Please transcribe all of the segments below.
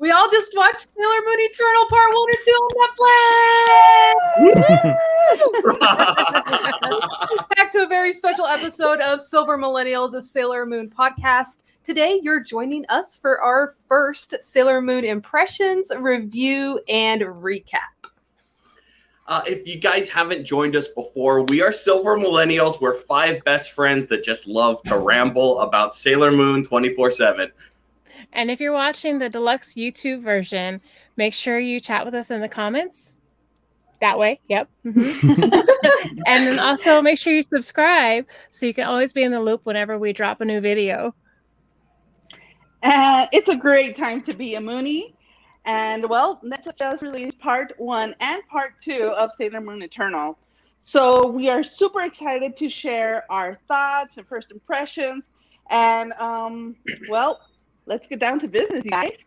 We all just watched Sailor Moon Eternal Part 1 and 2 on Netflix! Back to a very special episode of Silver Millennials, a Sailor Moon podcast. Today, you're joining us for our first Sailor Moon impressions, review, and recap. If you guys haven't joined us before, we are Silver Millennials. We're 5 best friends that just love to ramble about Sailor Moon 24/7. And if you're watching the deluxe YouTube version, make sure you chat with us in the comments. That way, yep. Mm-hmm. And then also make sure you subscribe so you can always be in the loop whenever we drop a new video. It's a great time to be a Moonie. And, well, Netflix just released Part 1 and Part 2 of Sailor Moon Eternal. So we are super excited to share our thoughts and first impressions. And, well, let's get down to business, you guys.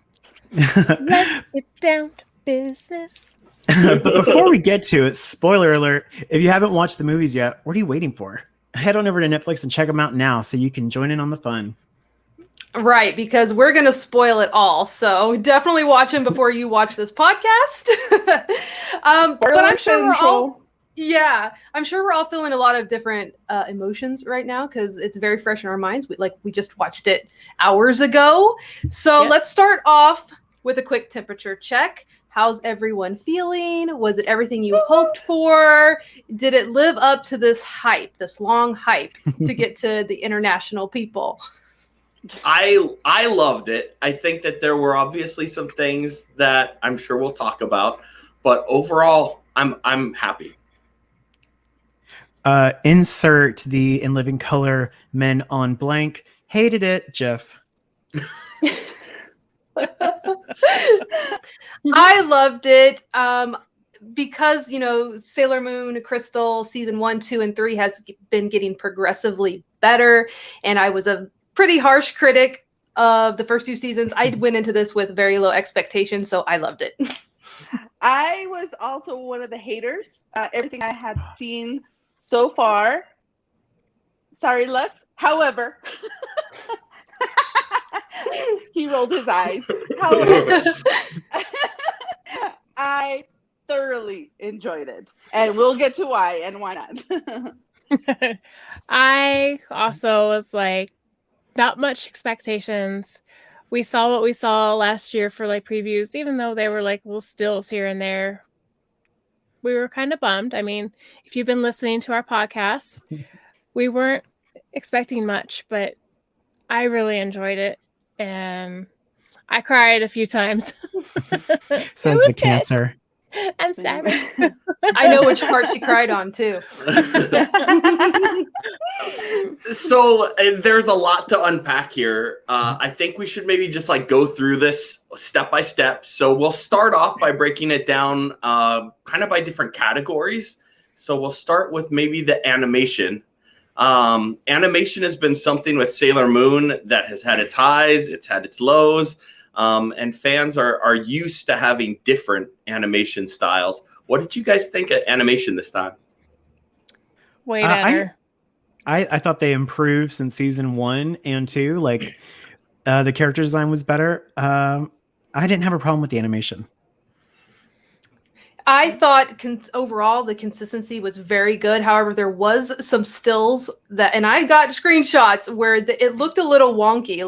Let's get down to business. But before we get to it, spoiler alert, if you haven't watched the movies yet, what are you waiting for? Head on over to Netflix and check them out now so you can join in on the fun. Right, because we're going to spoil it all. So definitely watch them before you watch this podcast. But I'm sure we're all... Yeah, I'm sure we're all feeling a lot of different emotions right now because it's very fresh in our minds. We just watched it hours ago. So Let's start off with a quick temperature check. How's everyone feeling? Was it everything you hoped for? Did it live up to this hype, this long hype to get to the international people? I loved it. I think that there were obviously some things that I'm sure we'll talk about, but overall, I'm happy. Insert the In Living Color men on blank. Hated it, Jeff. I loved it because, Sailor Moon Crystal season 1, 2, and 3 has been getting progressively better. And I was a pretty harsh critic of the first 2 seasons. I went into this with very low expectations, so I loved it. I was also one of the haters. Everything I had seen so far. Sorry, Lux. However, he rolled his eyes. However, I thoroughly enjoyed it. And we'll get to why and why not. I also was like, not much expectations. We saw what we saw last year for previews, even though they were little stills here and there. We were kind of bummed. I mean, if you've been listening to our podcast, we weren't expecting much, but I really enjoyed it. And I cried a few times. Says the cancer. I'm sorry. I know which part she cried on, too. So there's a lot to unpack here. I think we should maybe just go through this step by step. So we'll start off by breaking it down kind of by different categories. So we'll start with maybe the animation. Animation has been something with Sailor Moon that has had its highs, it's had its lows. And fans are used to having different animation styles. What did you guys think of animation this time? Way better. I thought they improved since season 1 and 2. The character design was better. I didn't have a problem with the animation. I thought overall the consistency was very good. However, there was some stills and I got screenshots where it looked a little wonky.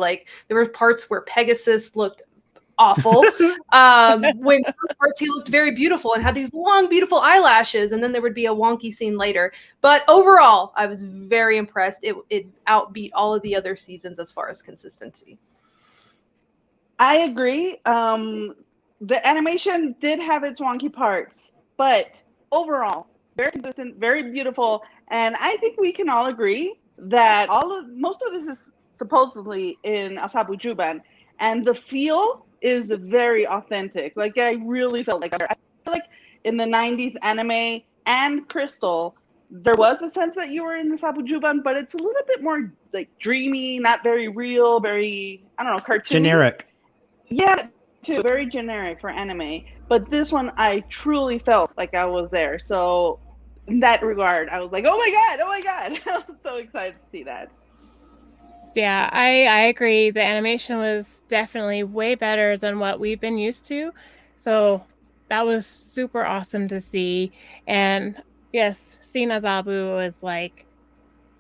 There were parts where Pegasus looked awful. When parts he looked very beautiful and had these long, beautiful eyelashes, and then there would be a wonky scene later. But overall, I was very impressed. It outbeat all of the other seasons as far as consistency. I agree. The animation did have its wonky parts, but overall, very consistent, very beautiful. And I think we can all agree that most of this is supposedly in Asabu Juban, and the feel is very authentic. I really felt I feel like in the 90s anime and Crystal, there was a sense that you were in Asabu Juban, but it's a little bit more dreamy, not very real, very, I don't know, cartoony. Generic. Yeah, too. Very generic for anime. But this one, I truly felt like I was there. So in that regard, I was like, oh my God. I was so excited to see that. Yeah, I agree. The animation was definitely way better than what we've been used to. So that was super awesome to see. And yes, seeing Azabu was like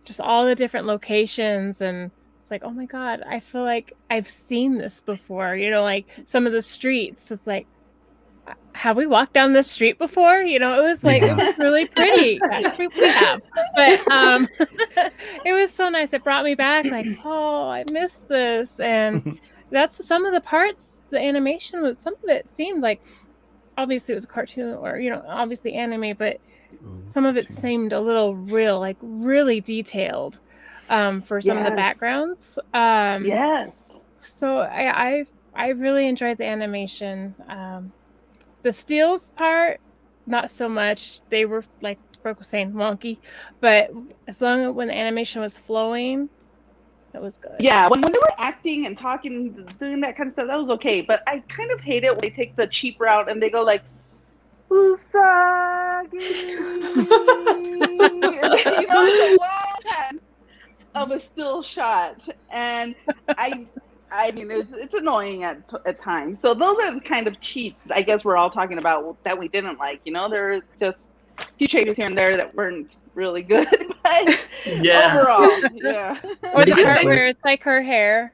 just all the different locations, and it's like, oh my God, I feel like I've seen this before. You know, like some of the streets, it's like, have we walked down this street before? You know, it was like, it was really pretty. Yes, we have. But it was so nice. It brought me back like, oh, I missed this. And that's some of the parts, the animation was, some of it seemed like, obviously it was a cartoon or, you know, obviously anime, but some of it seemed a little real, like really detailed for some of the backgrounds. Yes. So I really enjoyed the animation. The steals part, not so much. They were, like Brooke was saying, wonky. But as long as when the animation was flowing, it was good. Yeah, when they were acting and talking, doing that kind of stuff, that was okay. But I kind of hate it when they take the cheap route and they go like, Usagi. You know, it's a long time of a still shot. And I mean, it's annoying at times. So those are the kind of cheats I guess we're all talking about that we didn't like. You know, there are just a few changes here and there that weren't really good, but overall, yeah. Or the part where it's like her hair.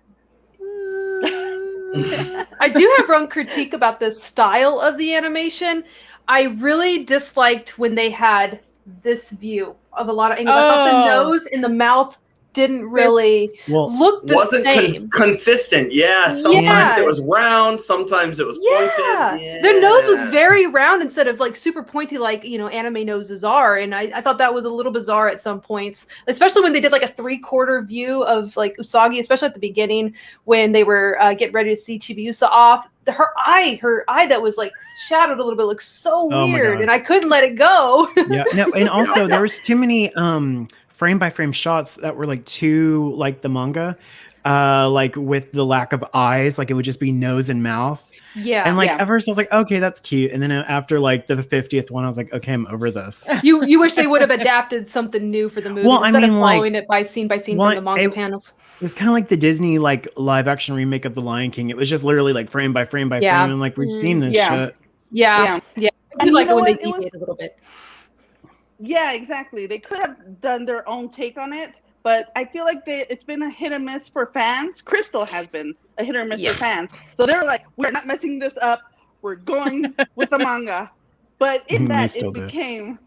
I do have one critique about the style of the animation. I really disliked when they had this view of a lot of angles. I thought the nose and the mouth didn't really look the same. Consistent. Yeah. Sometimes it was round. Sometimes it was pointed. Yeah. Their nose was very round instead of like super pointy, like, you know, anime noses are. And I thought that was a little bizarre at some points, especially when they did like a 3/4 view of like Usagi, especially at the beginning when they were getting ready to see Chibiusa off. Her eye that was like shadowed a little bit looked so weird, and I couldn't let it go. Yeah. No, and also there was too many frame by frame shots that were like too like the manga, like with the lack of eyes, like it would just be nose and mouth. Yeah. And like at first I was like, okay, that's cute. And then after like the 50th one, I was like, okay, I'm over this. You wish they would have adapted something new for the movie instead of following it by scene from the manga panels. It's kind of like the Disney like live action remake of The Lion King. It was just literally like frame by frame by frame. And like we've seen this shit. Yeah. I do like it when they deviate a little bit. Yeah, exactly. They could have done their own take on it, but I feel like it's been a hit or miss for fans. Crystal has been a hit or miss for fans. So they're like, we're not messing this up. We're going with the manga. But in that, it became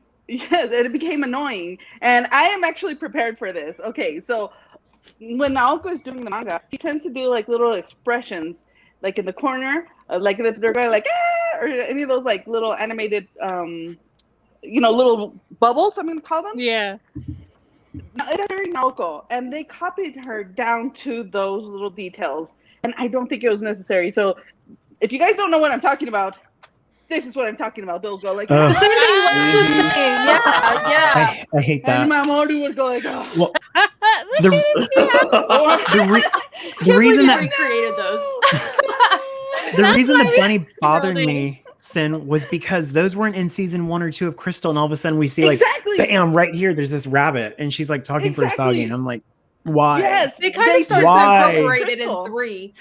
annoying. And I am actually prepared for this. Okay, so when Naoko is doing the manga, she tends to do like little expressions, like in the corner, like if they're going like, ah, or any of those like little animated you know, little bubbles, I'm going to call them. Yeah. It's very Naoko, and they copied her down to those little details, and I don't think it was necessary. So if you guys don't know what I'm talking about, this is what I'm talking about. They'll go like, the same thing Lex was saying. Yeah. I hate that. And Mamoru would go like, oh. Well, the reason that recreated those. The reason the bunny bothered me, Sin, was because those weren't in season 1 or 2 of Crystal, and all of a sudden we see like, bam, right here, there's this rabbit, and she's like talking for Usagi, and I'm like, why? Yes, they kind of started to incorporate it in 3.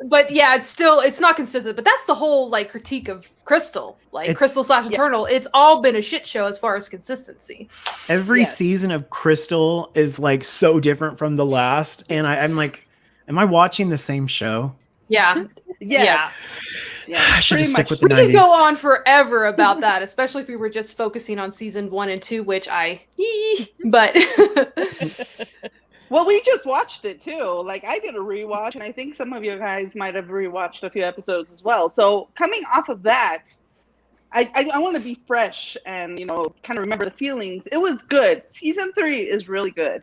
But yeah, it's not consistent. But that's the whole like critique of Crystal, like Crystal / Eternal. It's all been a shit show as far as consistency. Every season of Crystal is like so different from the last, and I'm like, am I watching the same show? Yeah. I should just stick with the 90s. We could go on forever about that, especially if we were just focusing on season 1 and 2, which but well, we just watched it too. Like I did a rewatch, and I think some of you guys might have rewatched a few episodes as well. So coming off of that, I want to be fresh and, you know, kind of remember the feelings. It was good. Season 3 is really good,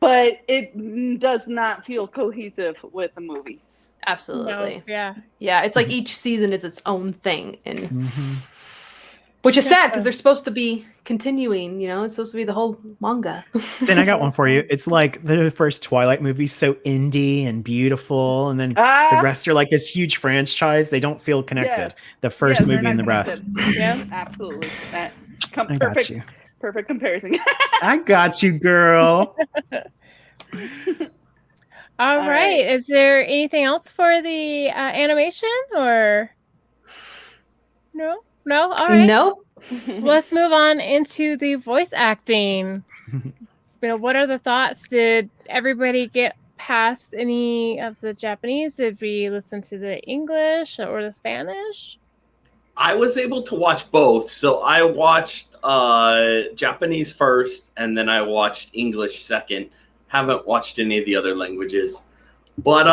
but it does not feel cohesive with the movie. Absolutely. No, yeah. It's like each season is its own thing, and which is sad because they're supposed to be continuing. You know, it's supposed to be the whole manga. And I got one for you. It's like the first Twilight movie, so indie and beautiful, and then the rest are like this huge franchise. They don't feel connected. The first movie and the rest. Yeah, absolutely. Got you. Perfect comparison. I got you, girl. All right. Is there anything else for the animation or no? No. All right. Nope. Let's move on into the voice acting. What are the thoughts? Did everybody get past any of the Japanese? Did we listen to the English or the Spanish? I was able to watch both. So I watched Japanese first, and then I watched English second. Haven't watched any of the other languages. But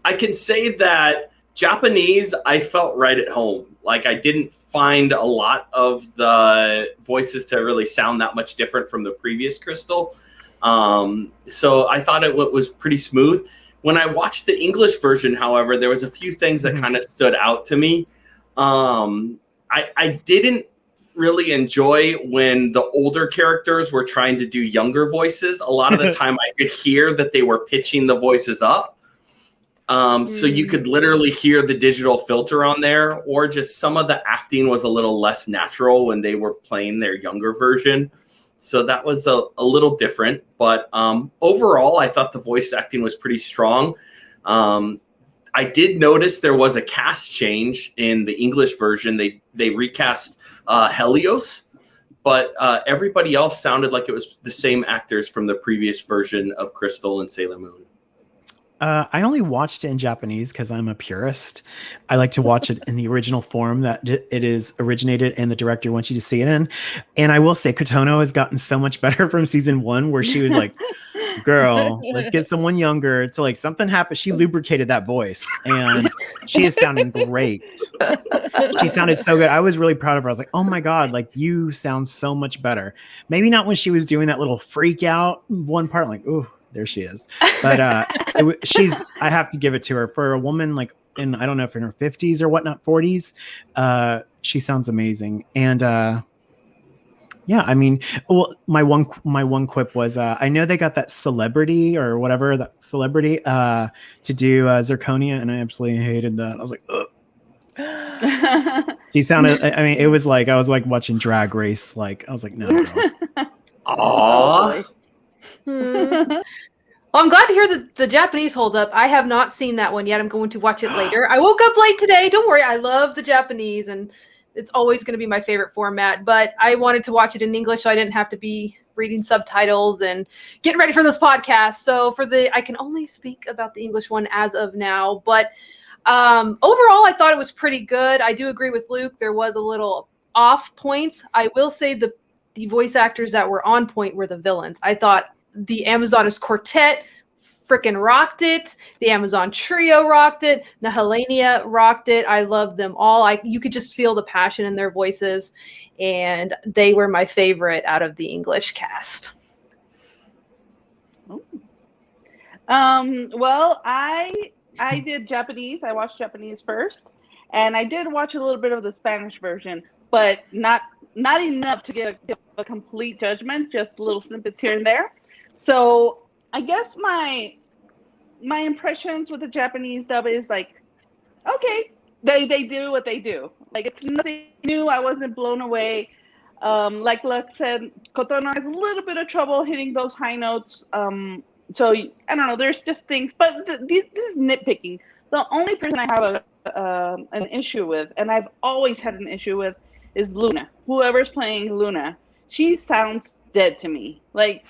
I can say that Japanese, I felt right at home. Like, I didn't find a lot of the voices to really sound that much different from the previous Crystal. So I thought it was pretty smooth. When I watched the English version, however, there was a few things that kind of stood out to me. I didn't really enjoy when the older characters were trying to do younger voices. A lot of the time I could hear that they were pitching the voices up. So you could literally hear the digital filter on there, or just some of the acting was a little less natural when they were playing their younger version. So that was a little different. But overall, I thought the voice acting was pretty strong. I did notice there was a cast change in the English version. They recast Helios, but everybody else sounded like it was the same actors from the previous version of Crystal and Sailor Moon. I only watched it in Japanese because I'm a purist. I like to watch it in the original form that it is originated and the director wants you to see it in. And I will say Kotono has gotten so much better from season 1, where she was like, girl, let's get someone younger. To like something happened. She lubricated that voice and she is sounding great. She sounded so good. I was really proud of her. I was like, oh my God, like you sound so much better. Maybe not when she was doing that little freak out one part, like, ooh, there she is. But I have to give it to her. For a woman like in, I don't know if in her 50s or whatnot, 40s, she sounds amazing. And yeah, I mean, well, my one quip was, I know they got that celebrity or whatever, that celebrity to do Zirconia, and I absolutely hated that. I was like, ugh. She sounded, I mean, it was like, I was like watching Drag Race. Like, I was like, no, girl. Aww. Well, I'm glad to hear that the Japanese hold up. I have not seen that one yet. I'm going to watch it later. I woke up late today. Don't worry. I love the Japanese, and it's always going to be my favorite format. But I wanted to watch it in English, so I didn't have to be reading subtitles and getting ready for this podcast. So I can only speak about the English one as of now. But overall, I thought it was pretty good. I do agree with Luke. There was a little off points. I will say the voice actors that were on point were the villains. I thought the Amazonas Quartet freaking rocked it. The Amazon Trio rocked it. The Helenia rocked it. I loved them all. You could just feel the passion in their voices, and they were my favorite out of the English cast. Well, I did Japanese. I watched Japanese first, and I did watch a little bit of the Spanish version, but not enough to give a complete judgment, just little snippets here and there. So I guess my impressions with the Japanese dub is like, okay, they do what they do. Like, it's nothing new. I wasn't blown away. Like Luck said, Kotono has a little bit of trouble hitting those high notes. So I don't know. There's just things, but this is nitpicking. The only person I have an issue with, and I've always had an issue with, is Luna. Whoever's playing Luna, she sounds dead to me. Like,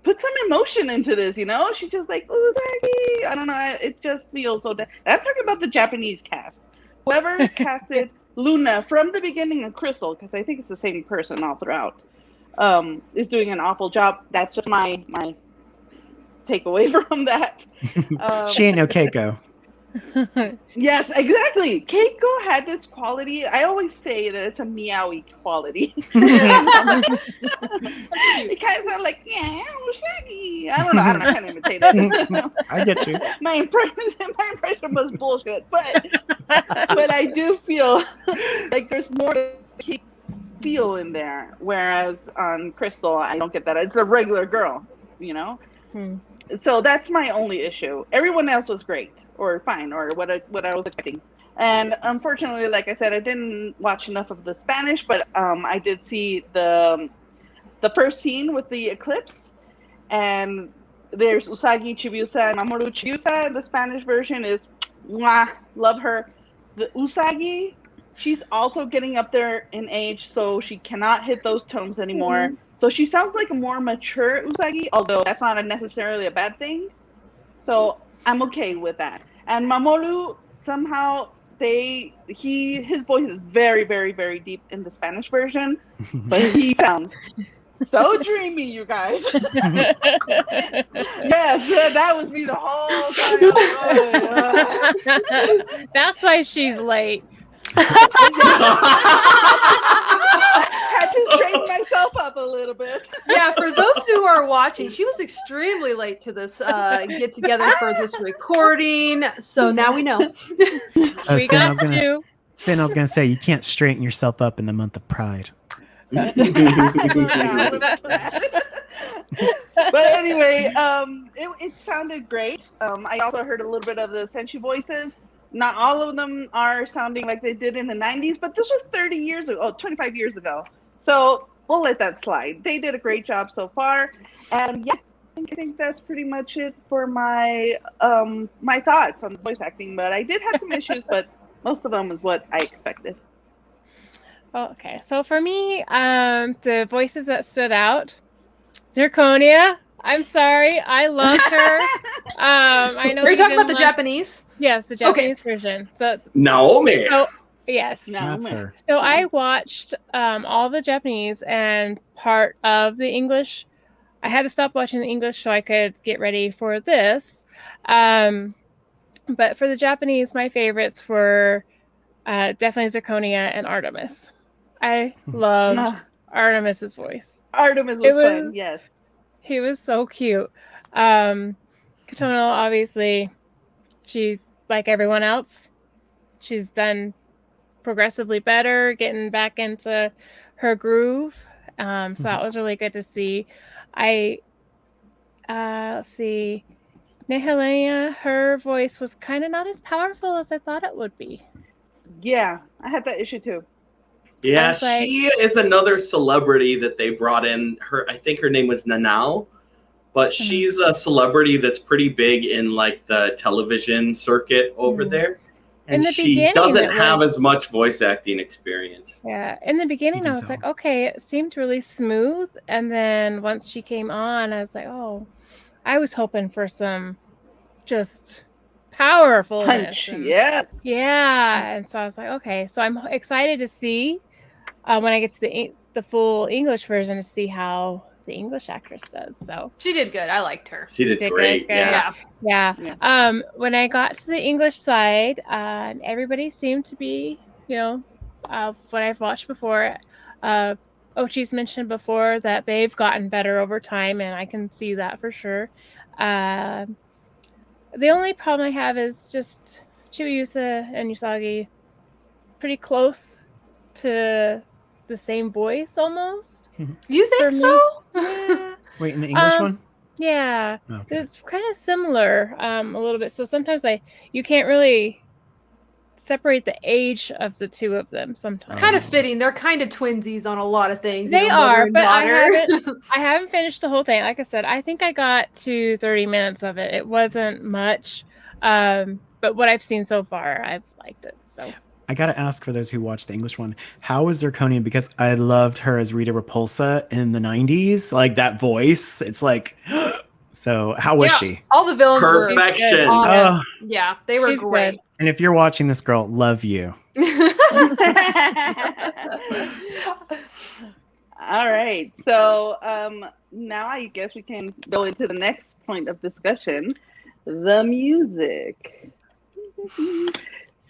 put some emotion into this, you know? She's just like, Uzaki. I don't know. It just feels so dead. I'm talking about the Japanese cast. Whoever casted Luna from the beginning of Crystal, because I think it's the same person all throughout, is doing an awful job. That's just my takeaway from that. She ain't no Keiko. Yes, exactly. Keiko had this quality. I always say that it's a meowy quality. It kind of sounds like, yeah, shaggy. I don't know. I can't imitate it. I get you. My impression was bullshit, but I do feel like there's more to feel in there. Whereas on Crystal, I don't get that. It's a regular girl, you know. So that's my only issue. Everyone else was great. Or fine, or what I was expecting. And unfortunately, like I said, I didn't watch enough of the Spanish, but I did see the first scene with the eclipse, and There's Usagi Chibiusa and Mamoru Chibiusa. The Spanish version is mwah, love her. The Usagi, she's also getting up there in age, so she cannot hit those tones anymore. So she sounds like a more mature Usagi, although that's not necessarily a bad thing. So I'm okay with that. And Mamoru, somehow his voice is very, very, very deep in the Spanish version, but he sounds so dreamy, you guys. Yes, that was me the whole time. That's why she's late. Had to straighten myself up a little bit. Yeah, for those who are watching, she was extremely late to this get together for this recording. So now we know. We got you. Sin, I was gonna say you can't straighten yourself up in the month of Pride. But anyway, it sounded great. I also heard a little bit of the Senshi voices. Not all of them are sounding like they did in the 90s, but this was 25 years ago. So we'll let that slide. They did a great job so far. And yeah, I think that's pretty much it for my my thoughts on the voice acting. But I did have some issues, but most of them is what I expected. Okay, so for me, the voices that stood out, Zirconia. I'm sorry, I love her. I know. Are you talking about the Japanese? Yes, the Japanese version. So Naomi. So, yes, That's her. So I watched all the Japanese and part of the English. I had to stop watching the English so I could get ready for this. But for the Japanese, my favorites were definitely Zirconia and Artemis. I loved Artemis's voice. Artemis was fun, yes. He was so cute. Kotono, obviously, she, like everyone else, she's done progressively better, getting back into her groove. So that was really good to see. Let's see. Nehelenia, her voice was kind of not as powerful as I thought it would be. Yeah, I had that issue too. Yeah, she is another celebrity that they brought in. I think her name was Nanao, but she's a celebrity that's pretty big in like the television circuit over there. And she doesn't have as much voice acting experience. Yeah, in the beginning I was like, okay, it seemed really smooth. And then once she came on, I was like, oh, I was hoping for some just powerfulness. Yeah. And so I was like, okay, so I'm excited to see when I get to the full English version to see how the English actress does. So she did good. I liked her. She did great. Yeah. When I got to the English side, everybody seemed to be, what I've watched before. Ochi's mentioned before that they've gotten better over time, and I can see that for sure. The only problem I have is just Chibiusa and Usagi pretty close to the same voice almost. You think so? Yeah. Wait, in the English one? Yeah. Okay. It's kind of similar a little bit. So sometimes you can't really separate the age of the two of them sometimes. It's kind of fitting. They're kind of twinsies on a lot of things. They are, but I haven't finished the whole thing. Like I said, I think I got to 30 minutes of it. It wasn't much. But what I've seen so far, I've liked it. So I gotta ask, for those who watched the English one, how was Zirconia? Because I loved her as Rita Repulsa in the 90s. Like that voice. It's like, so how was she? All the villains perfection. were yeah, they were great. Good. And if you're watching this, girl, love you. All right. So now I guess we can go into the next point of discussion, the music.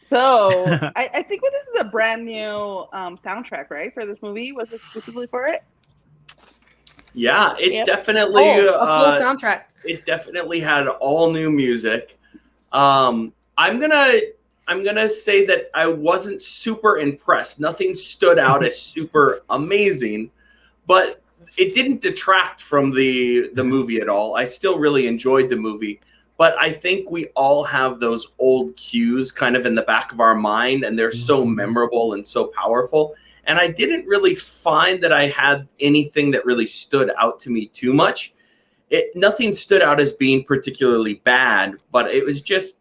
So I think this is a brand new soundtrack, right, for this movie? Was it exclusively for it? Yeah, it definitely a full soundtrack. It definitely had all new music. I'm gonna say that I wasn't super impressed. Nothing stood out as super amazing, but it didn't detract from the movie at all. I still really enjoyed the movie. But I think we all have those old cues kind of in the back of our mind, and they're so memorable and so powerful. And I didn't really find that I had anything that really stood out to me too much. nothing stood out as being particularly bad, but it was just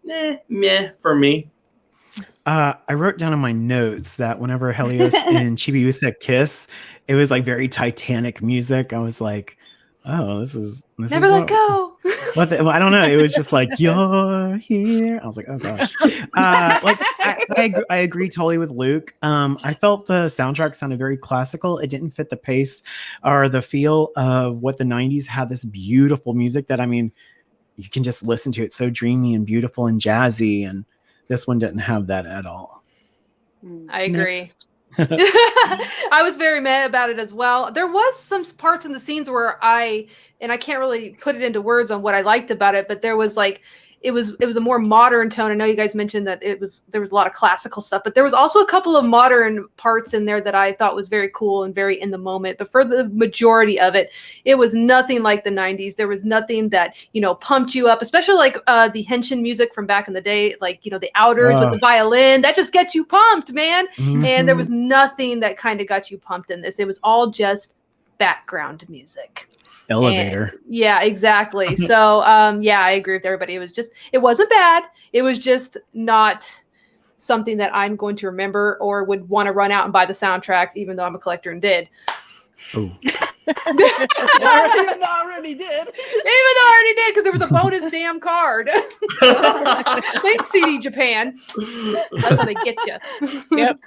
meh for me. I wrote down in my notes that whenever Helios and Chibiusa kiss, it was like very Titanic music. I was like, oh, this is Never let go. I don't know. It was just like, you're here. I was like, oh gosh. I agree totally with Luke. I felt the soundtrack sounded very classical. It didn't fit the pace or the feel of what the 90s had. This beautiful music that, I mean, you can just listen to it. So dreamy and beautiful and jazzy. And this one didn't have that at all. I agree. I was very mad about it as well. There was some parts in the scenes where I can't really put it into words on what I liked about it, but there was like, it was a more modern tone. I know you guys mentioned that there was a lot of classical stuff, but there was also a couple of modern parts in there that I thought was very cool and very in the moment. But for the majority of it, it was nothing like the 90s. There was nothing that, pumped you up, especially like the Henshin music from back in the day, like, the Outers with the violin, that just gets you pumped, man. Mm-hmm. And there was nothing that kind of got you pumped in this. It was all just background music. Elevator. And, yeah, exactly. So, I agree with everybody. It wasn't bad. It was just not something that I'm going to remember or would want to run out and buy the soundtrack, even though I'm a collector and did. Oh. Even though I already did, because there was a bonus damn card. Thanks, CD Japan. That's how they get you. Yep.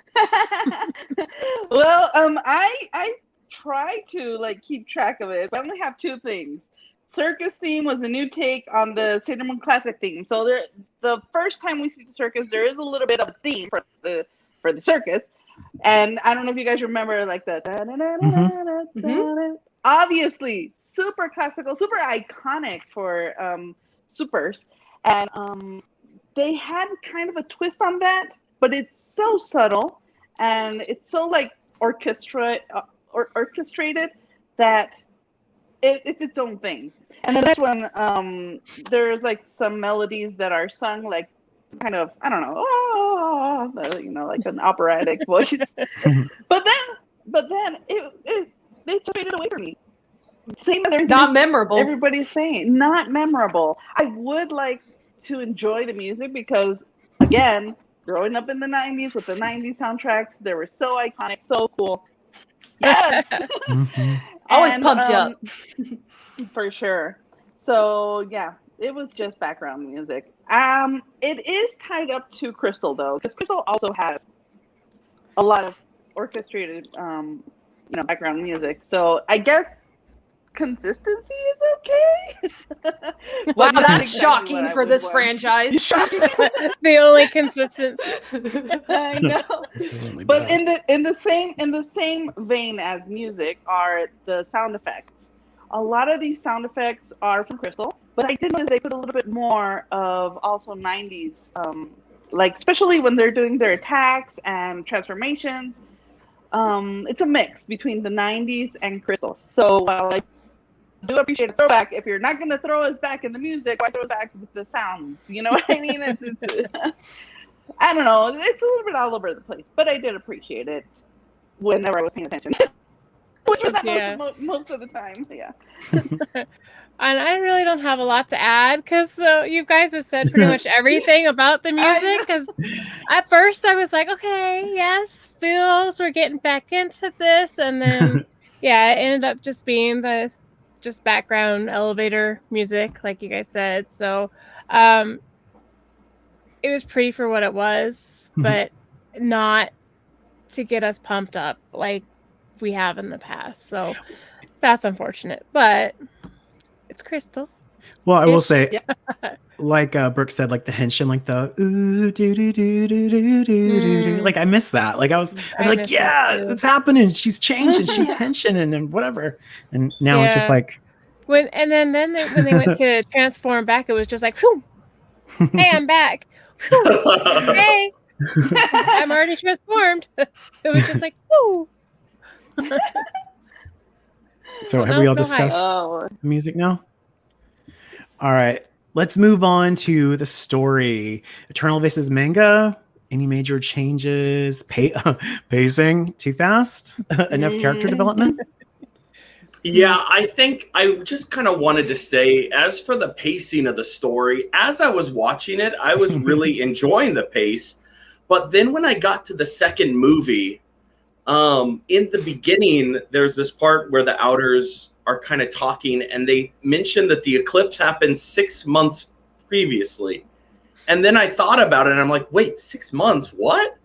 Well, I try to keep track of it, but I only have two things. Circus theme was a new take on the Sailor Moon Classic theme. So the first time we see the circus, there is a little bit of a theme for the circus. And I don't know if you guys remember obviously super classical, super iconic for supers. And they had kind of a twist on that, but it's so subtle and it's so orchestrated that it's its own thing. And the next one, there's some melodies that are sung kind of, I don't know, like an operatic voice. but then they took it away from me. Same as not memorable. Everybody's saying not memorable. I would like to enjoy the music because, again, growing up in the 90s with the 90s soundtracks, they were so iconic, so cool. Yes. Mm-hmm. Always pumped you up. For sure. So yeah, it was just background music. It is tied up to Crystal though, because Crystal also has a lot of orchestrated background music. So I guess consistency is okay. Wow, that's shocking for this franchise. Shocking. The only consistency. I know. But in the same vein as music are the sound effects. A lot of these sound effects are from Crystal, but I did notice they put a little bit more of also 90s, especially when they're doing their attacks and transformations. It's a mix between the 90s and Crystal. So while I do appreciate a throwback, if you're not going to throw us back in the music, why throw us back with the sounds? You know what I mean? I don't know. It's a little bit all over the place, but I did appreciate it whenever I was paying attention. Which was most of the time, yeah. And I really don't have a lot to add because you guys have said pretty much everything about the music. Because at first I was like, okay, yes, feels we're getting back into this, and then it ended up just being just background elevator music, like you guys said. So it was pretty for what it was, but not to get us pumped up like we have in the past. So that's unfortunate, but it's Crystal. Well, I will say, like Brooke said, like the Henshin, like the ooh, doo, doo, doo, doo, doo, doo, doo. Like I miss that. Like I'm like, yeah, it's happening. She's changing. She's Henshin and whatever. And now it's just like when they went to transform back, it was just like, whew, hey, I'm back. Whew, hey, I'm already transformed. It was just like, whoo. So have we all discussed music now? All right, let's move on to the story. Eternal versus manga. Any major changes? Pacing too fast? Enough character development? Yeah, I think I just kind of wanted to say, as for the pacing of the story, as I was watching it, I was really enjoying the pace. But then when I got to the second movie, in the beginning, there's this part where the Outers are kind of talking, and they mention that the eclipse happened 6 months previously. And then I thought about it, and I'm like, wait, 6 months? What?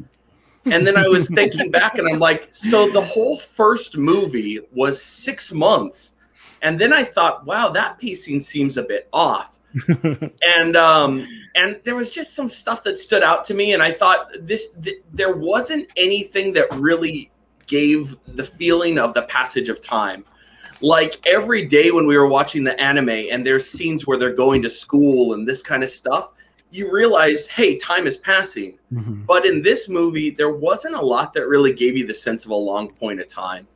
And then I was thinking back, and I'm like, so the whole first movie was 6 months. And then I thought, wow, that pacing seems a bit off. And there was just some stuff that stood out to me, and I thought there wasn't anything that really gave the feeling of the passage of time. Like every day when we were watching the anime, and there's scenes where they're going to school and this kind of stuff, you realize, hey, time is passing. Mm-hmm. But in this movie, there wasn't a lot that really gave you the sense of a long point of time.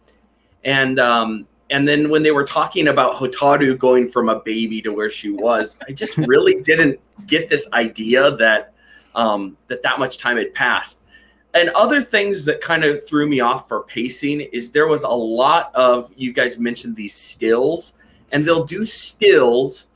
And then when they were talking about Hotaru going from a baby to where she was, I just really didn't get this idea that that much time had passed. And other things that kind of threw me off for pacing is there was a lot of, you guys mentioned these stills, and they'll do stills,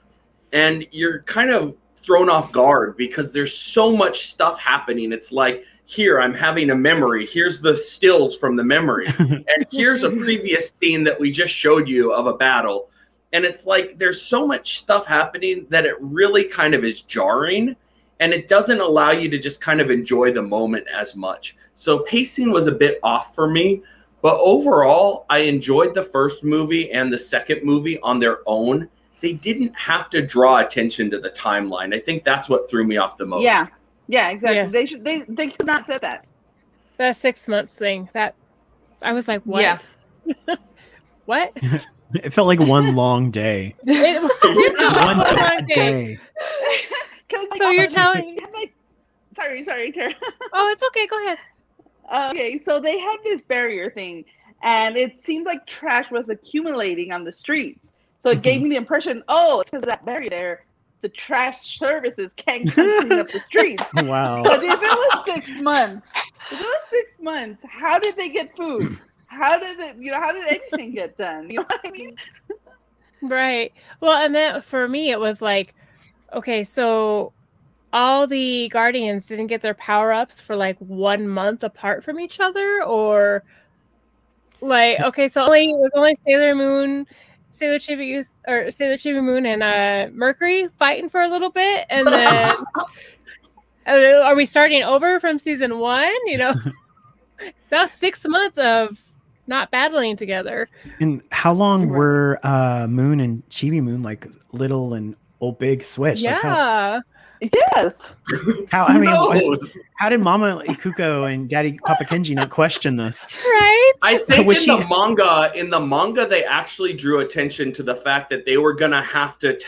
and you're kind of thrown off guard because there's so much stuff happening. It's like, here, I'm having a memory. Here's the stills from the memory. And here's a previous scene that we just showed you of a battle. And it's like, there's so much stuff happening that it really kind of is jarring. And it doesn't allow you to just kind of enjoy the moment as much. So pacing was a bit off for me. But overall, I enjoyed the first movie and the second movie on their own. They didn't have to draw attention to the timeline. I think that's what threw me off the most. Yeah, exactly. Yes. They could not say that. That 6 months thing, that I was like, what? Yeah. What? It felt like one long day. It was One long day. So you're telling me? Sorry, Tara. Oh, it's okay. Go ahead. Okay, so they had this barrier thing, and it seemed like trash was accumulating on the streets. So it gave me the impression, it's because of that barrier there, the trash services can't come clean up the streets. Wow. But if it was 6 months, how did they get food? How did anything get done? You know what I mean? Right. Well, and then for me, it was like, okay, so all the Guardians didn't get their power-ups for like 1 month apart from each other, or like, okay, so it was only Sailor Moon, Sailor Chibi Moon, and Mercury fighting for a little bit, and then are we starting over from season 1? You know, that was 6 months of not battling together. And how long were Moon and Chibi Moon like little and old big switch? Yeah. Like Yes. How did Mama Ikuko and Daddy Papa Kenji not question this? Right. I think in the manga, they actually drew attention to the fact that they were gonna have to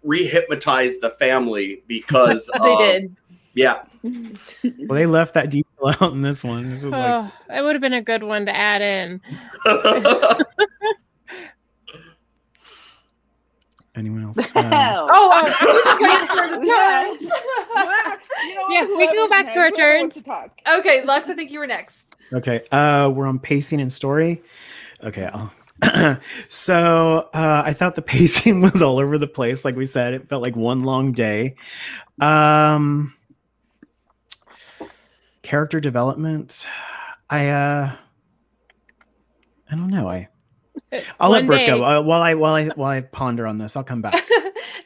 re-hypnotize the family because they did. Yeah. Well, they left that detail out in this one. This was it would have been a good one to add in. Anyone else? I was waiting for the turns. Yeah, we can go back to our turns. Okay, Lux, I think you were next. Okay, we're on pacing and story. Okay, so I thought the pacing was all over the place. Like we said, it felt like one long day. Character development, I don't know. I'll let Brooke go while I ponder on this. I'll come back.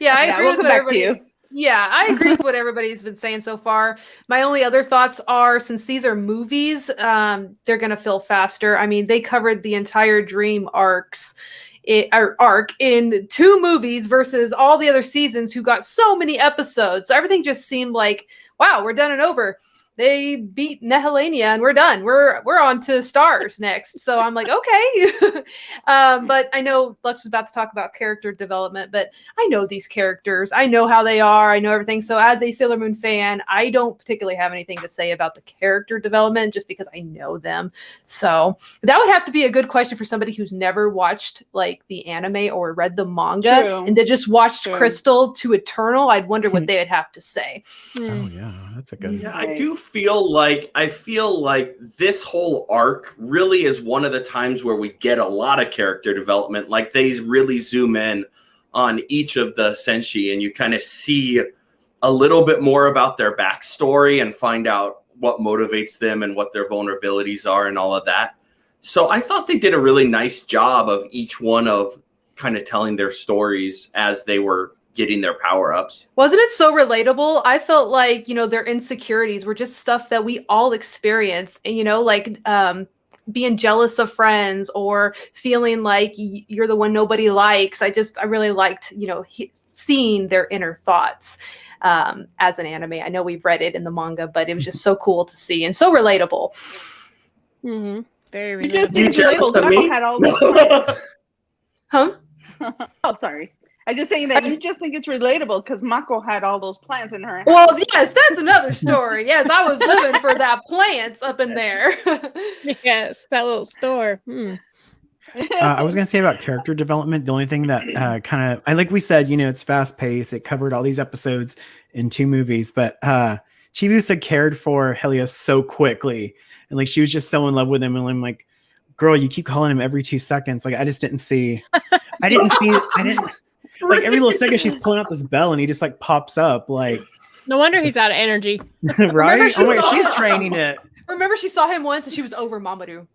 Yeah, I agree with what everybody. You. Yeah, I agree with what everybody's been saying so far. My only other thoughts are, since these are movies, they're going to feel faster. I mean, they covered the entire Dream arc in 2 movies versus all the other seasons who got so many episodes. So everything just seemed like, wow, we're done and over. They beat Nehelania and we're done. We're on to Stars next. So I'm like, okay. But I know Lux was about to talk about character development, but I know these characters. I know how they are. I know everything. So as a Sailor Moon fan, I don't particularly have anything to say about the character development just because I know them. So that would have to be a good question for somebody who's never watched like the anime or read the manga and they just watched Crystal to Eternal. I'd wonder what they would have to say. Oh yeah, that's a good. Yeah, I do feel like this whole arc really is one of the times where we get a lot of character development. Like they really zoom in on each of the Senshi, and you kind of see a little bit more about their backstory and find out what motivates them and what their vulnerabilities are and all of that. So I thought they did a really nice job of each one of kind of telling their stories as they were getting their power-ups. Wasn't it so relatable? I felt like, their insecurities were just stuff that we all experience. And, like being jealous of friends or feeling like you're the one nobody likes. I really liked, seeing their inner thoughts as an anime. I know we've read it in the manga, but it was just so cool to see and so relatable. Mm-hmm. Very relatable. You jealous of me? Had all those Huh? Oh, sorry. I just saying that you just think it's relatable because Mako had all those plants in her house. Well, yes, that's another story. Yes, I was living for that plants up in there. Yes, that little store. I was going to say about character development. The only thing that kind of, like we said, it's fast paced. It covered all these episodes in 2 movies, but Chibiusa cared for Helios so quickly. And like, she was just so in love with him. And I'm like, girl, you keep calling him every 2 seconds. Like, I didn't like every little second she's pulling out this bell and he just like pops up. Like, no wonder he's out of energy. Right? Oh my God, she's training it. Remember she saw him once and she was over Mamoru.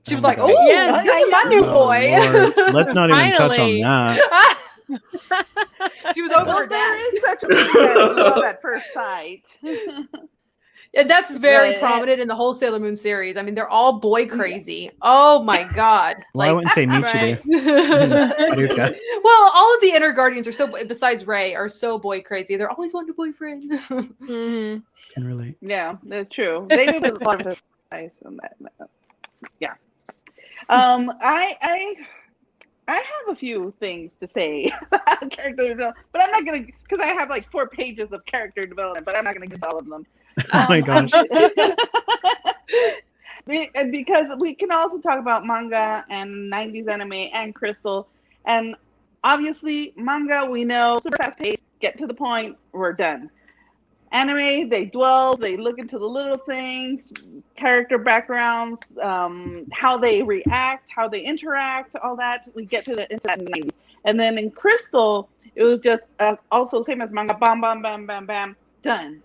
She was my like, God. oh, Yeah, this is my new boy. Lord. Let's not even touch on that. She was over Well, her dad. there is such a thing as love at first sight. And that's very Right. prominent in the whole Sailor Moon series. I mean, they're all boy crazy. Oh my God. Well, I wouldn't say Michiru. Right. Well, all of the inner guardians are besides Ray, are so boy crazy. They're always wanting a boyfriend. Mm-hmm. Can relate. Yeah, that's true. They do a lot of advice on that. Yeah. I have a few things to say about character development, but I'm not gonna, because I have like 4 pages of character development, but I'm not gonna get all of them. Oh my gosh. Because we can also talk about manga and 90s anime and Crystal, and obviously manga, we know, super fast paced, get to the point, we're done. Anime, they dwell, they look into the little things, character backgrounds, how they react, how they interact, all that. We get into that in the 90s. And then in Crystal, it was just also same as manga, bam, bam, bam, bam, bam, done.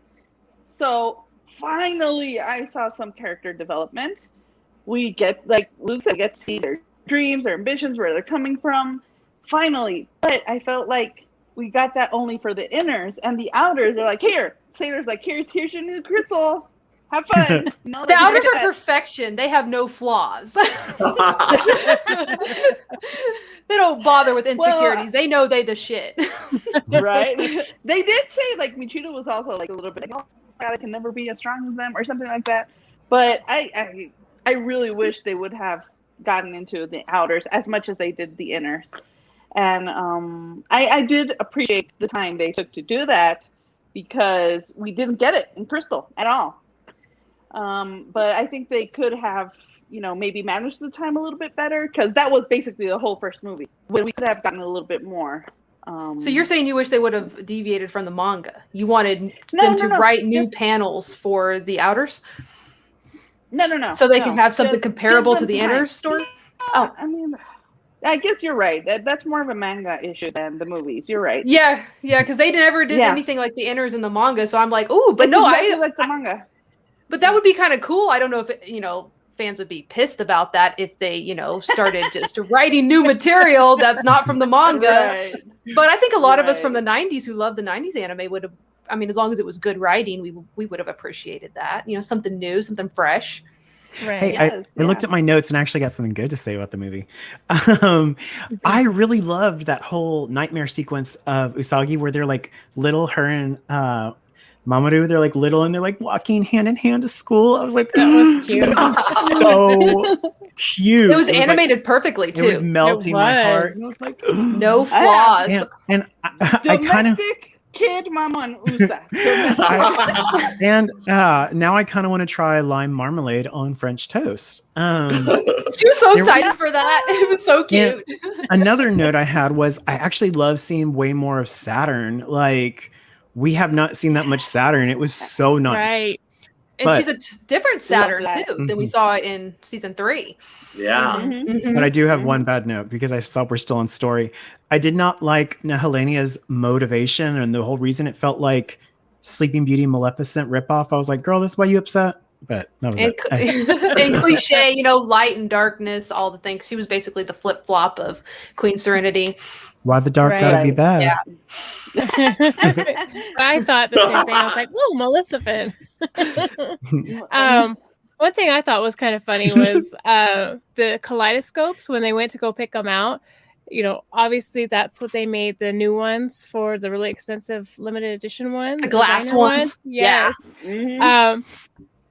So finally, I saw some character development. We get, like Luke said, get to see their dreams, their ambitions, where they're coming from. Finally, but I felt like we got that only for the inners, and the outers are like, here. Sailor's like, here's your new Crystal. Have fun. No, The outers are perfection. They have no flaws. They don't bother with insecurities. They know they the shit. Right? They did say, like, Michiru was also like a little bit like, oh God, I can never be as strong as them or something like that. But I really wish they would have gotten into the outers as much as they did the inners. And I did appreciate the time they took to do that, because we didn't get it in Crystal at all. But I think they could have, maybe managed the time a little bit better, because that was basically the whole first movie. We could have gotten a little bit more. So you're saying you wish they would have deviated from the manga? You wanted them to write new panels for the outers? No. So they can have something comparable to the inner story? Oh, I mean, I guess you're right. That's more of a manga issue than the movies. You're right. Yeah, because they never did anything like the inners in the manga. So I'm like, ooh, but It's no, exactly like the manga. But that would be kind of cool. I don't know if fans would be pissed about that if they started just writing new material that's not from the manga. Right. But I think a lot of us from the 90s who love the 90s anime would have. I mean, as long as it was good writing, we would have appreciated that. Something new, something fresh. Right. Hey, I looked at my notes and actually got something good to say about the movie. I really loved that whole nightmare sequence of Usagi where they're like little, her and Mamoru, they're like little and they're like walking hand in hand to school. I was like, that was cute. This is so cute. It was animated perfectly too. It was melting my heart. And I was like, no flaws. And I kind of. Kid, Mama, and Usa. And now I kind of want to try lime marmalade on French toast. She was so excited for that. It was so cute. Another note I had was I actually love seeing way more of Saturn. Like, we have not seen that much Saturn. It was so nice. Right. And she's a different Saturn too than we Mhm. saw in season 3. Yeah. Mhm. But I do have one bad note because I saw we're still on story. I did not like Helenia's motivation and the whole reason it felt like Sleeping Beauty Maleficent ripoff. I was like, girl, this is why you upset? But that was And, it. and cliche, light and darkness, all the things. She was basically the flip flop of Queen Serenity. Why the dark gotta be bad? Yeah. I thought the same thing. I was like, "Whoa, Maleficent." One thing I thought was kind of funny was the kaleidoscopes when they went to go pick them out. Obviously that's what they made the new ones for the really expensive limited edition one, The glass ones. Yes. Mhm.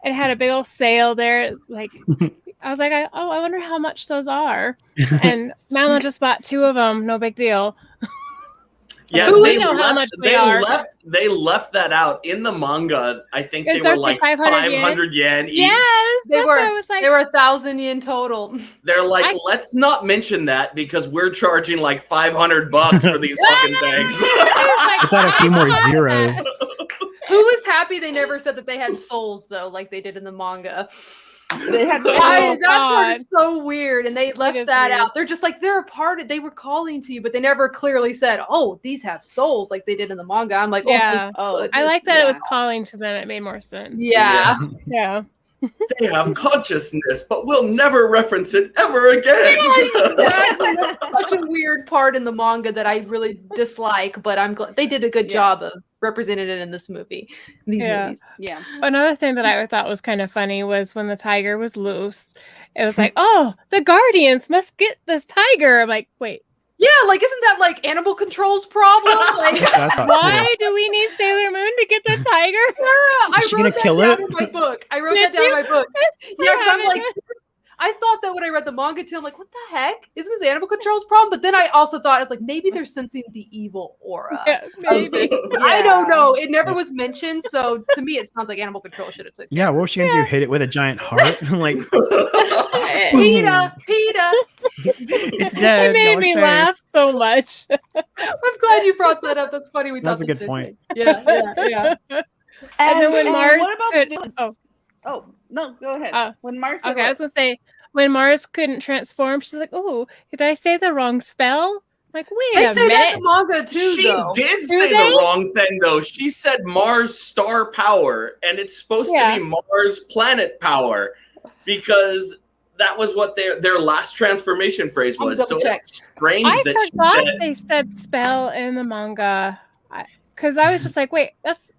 It had a big old sale there. Like, I was like, I wonder how much those are. And Mama just bought 2 of them. No big deal. Yeah, We know how much they are. They left that out in the manga. I think they It's were up to like 500 yen each. Yes, They that's were. what I was like. They were 1,000 yen total. They're like, let's not mention that because we're charging like $500 for these fucking things. Let's add a few more zeros. Who was happy they never said that they had souls though, like they did in the manga? They had That part is so weird, and they left that weird. out. They're just like they're a part of. They were calling to you, but they never clearly said, "Oh, these have souls," like they did in the manga. I'm like, Yeah. oh, I like that it was calling to them. It made more sense. yeah. Yeah. They have consciousness, but we'll never reference it ever again. Exactly. That's such a weird part in the manga that I really dislike, but I'm glad they did a good job of representing it in this movie. These movies. Yeah. Another thing that I thought was kind of funny was when the tiger was loose. It was like, oh, the Guardians must get this tiger. I'm like, wait. Yeah, like isn't that like animal control's problem? Like, why do we need Sailor Moon to get the tiger? I she gonna wrote kill that down it? in my book. I wrote that down in my book. Yeah, because I'm like, I thought that when I read the manga too, I'm like, what the heck? Isn't this animal control's problem? But then I also thought it's like maybe they're sensing the evil aura. Yeah, maybe. I don't know. It never was mentioned, so to me, it sounds like animal control should have took. Yeah, what was she gonna do? Hit it with a giant heart? Like, PETA. it's dead. It made me laugh so much. I'm glad you brought that up. That's funny. That's a good point. Yeah. And then when Mars what about could, villains? oh, Oh no, go ahead. When Mars. okay, I was gonna say when Mars couldn't transform, she's like, "Oh, did I say the wrong spell?" I'm like, wait They a say that minute. in the manga too. She though. did say the wrong thing though. She said Mars star power, and it's supposed to be Mars planet power because that was what their last transformation phrase was. So it's strange I that forgot they said spell in the manga because I was just like, wait, it's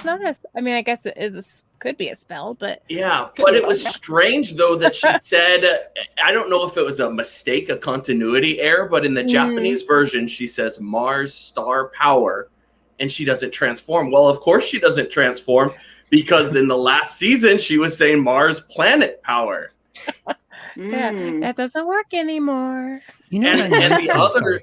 not a. I mean, I guess it is could be a spell, but yeah, but it was strange though that she said. I don't know if it was a mistake, a continuity error, but in the Japanese version, she says Mars star power, and she doesn't transform. Well, of course she doesn't transform because in the last season she was saying Mars planet power. Yeah, that doesn't work anymore. You know, and the other,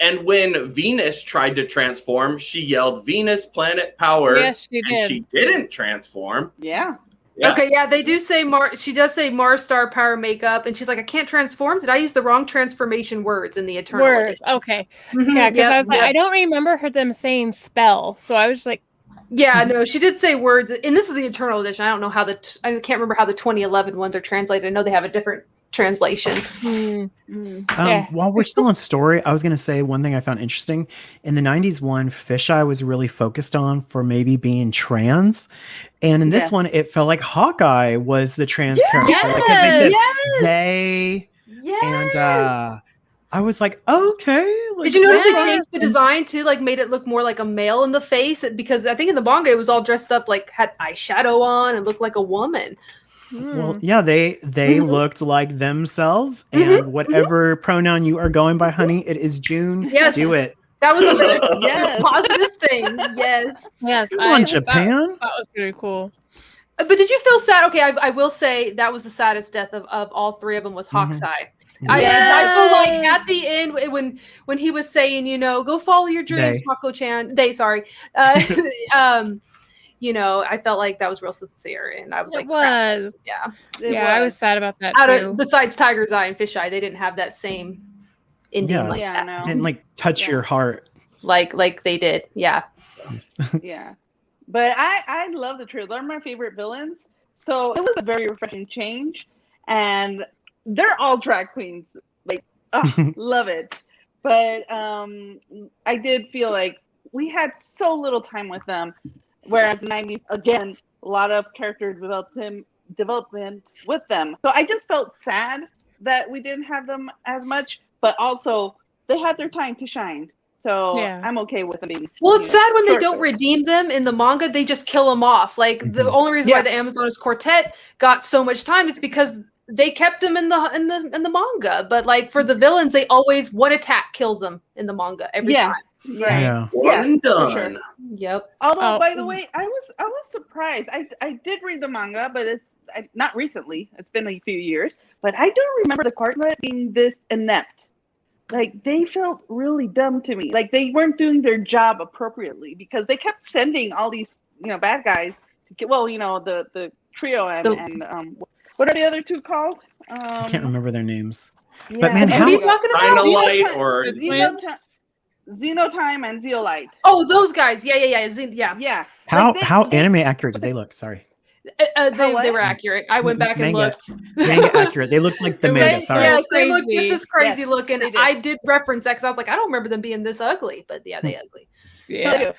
and when Venus tried to transform, she yelled Venus planet power. Yes, she did. And she didn't transform. Yeah. Okay, yeah, they do say Mars. She does say Mars star power makeup, and she's like, I can't transform. Did I use the wrong transformation words in the Eternal words? Edition? Okay, yeah, because I was like, I don't remember them saying spell, so I was just like, yeah, no, she did say words, and this is the Eternal Edition. I don't know how I can't remember how the 2011 ones are translated. I know they have a different translation. While we're still on story, I was going to say one thing I found interesting. In the 90s one, Fisheye was really focused on for maybe being trans. And in this one, it felt like Hawkeye was the trans character. Because they said they. And I was like, okay. Like, did you notice they changed the design too? Like made it look more like a male in the face? Because I think in the manga it was all dressed up, like had eyeshadow on and looked like a woman. Well, yeah, they looked like themselves, and whatever pronoun you are going by, honey, it is June. Yes. Do it. That was a very positive thing. Yes. Come on, Japan. That was very cool. But did you feel sad? Okay, I will say that was the saddest death of all three of them was Hawkeye. I feel like at the end when he was saying, go follow your dreams, Mako-chan. I felt like that was real sincere, and I was like, was. Yeah, I was sad about that too. Besides Tiger's Eye and Fisheye, they didn't have that same ending that. Didn't touch your heart like they did. Yeah. Yeah. But I love the trio. They're my favorite villains. So it was a very refreshing change. And they're all drag queens. Like, love it. But I did feel like we had so little time with them. Whereas the 90s, again, a lot of character development with them. So I just felt sad that we didn't have them as much. But also, they had their time to shine. So I'm okay with them being. Well, it's sad when they don't redeem them in the manga. They just kill them off. Like the only reason why the Amazonas Quartet got so much time is because they kept them in the manga. But like for the villains, they always one attack kills them in the manga every time. Right. Yeah. One done. Sure. Yep. Although, by the way, I was surprised. I did read the manga, but it's not recently. It's been a few years. But I don't remember the Quartet being this inept. Like, they felt really dumb to me. Like, they weren't doing their job appropriately because they kept sending all these, bad guys to get, the trio and what are the other two called? I can't remember their names. Yeah. But man, what are you talking about? Xenolite or Xenotime and Zeolite. Oh, those guys. Yeah. How anime accurate did they look? Sorry. They were accurate. I went back and looked. Manga accurate. They looked like the manga. Sorry. Yes, they looked just as crazy looking. I did reference that because I was like, I don't remember them being this ugly, but yeah, they ugly. Yeah.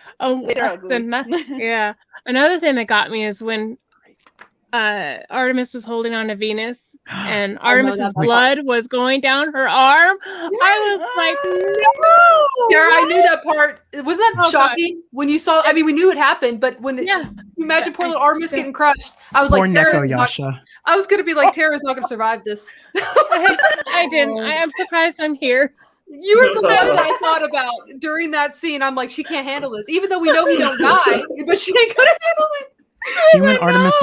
Another thing that got me is when Artemis was holding on to Venus and Artemis's blood was going down her arm. I was like, no! Tara, I knew that part. Was that shocking when you saw? I mean, we knew it happened, but when you imagine poor little Artemis getting crushed, I was like, I was going to be like, Tara's not going to survive this. I didn't. I am surprised I'm here. You were the one that I thought about during that scene. I'm like, she can't handle this, even though we know he don't die, but she ain't going to handle it. Human Artemis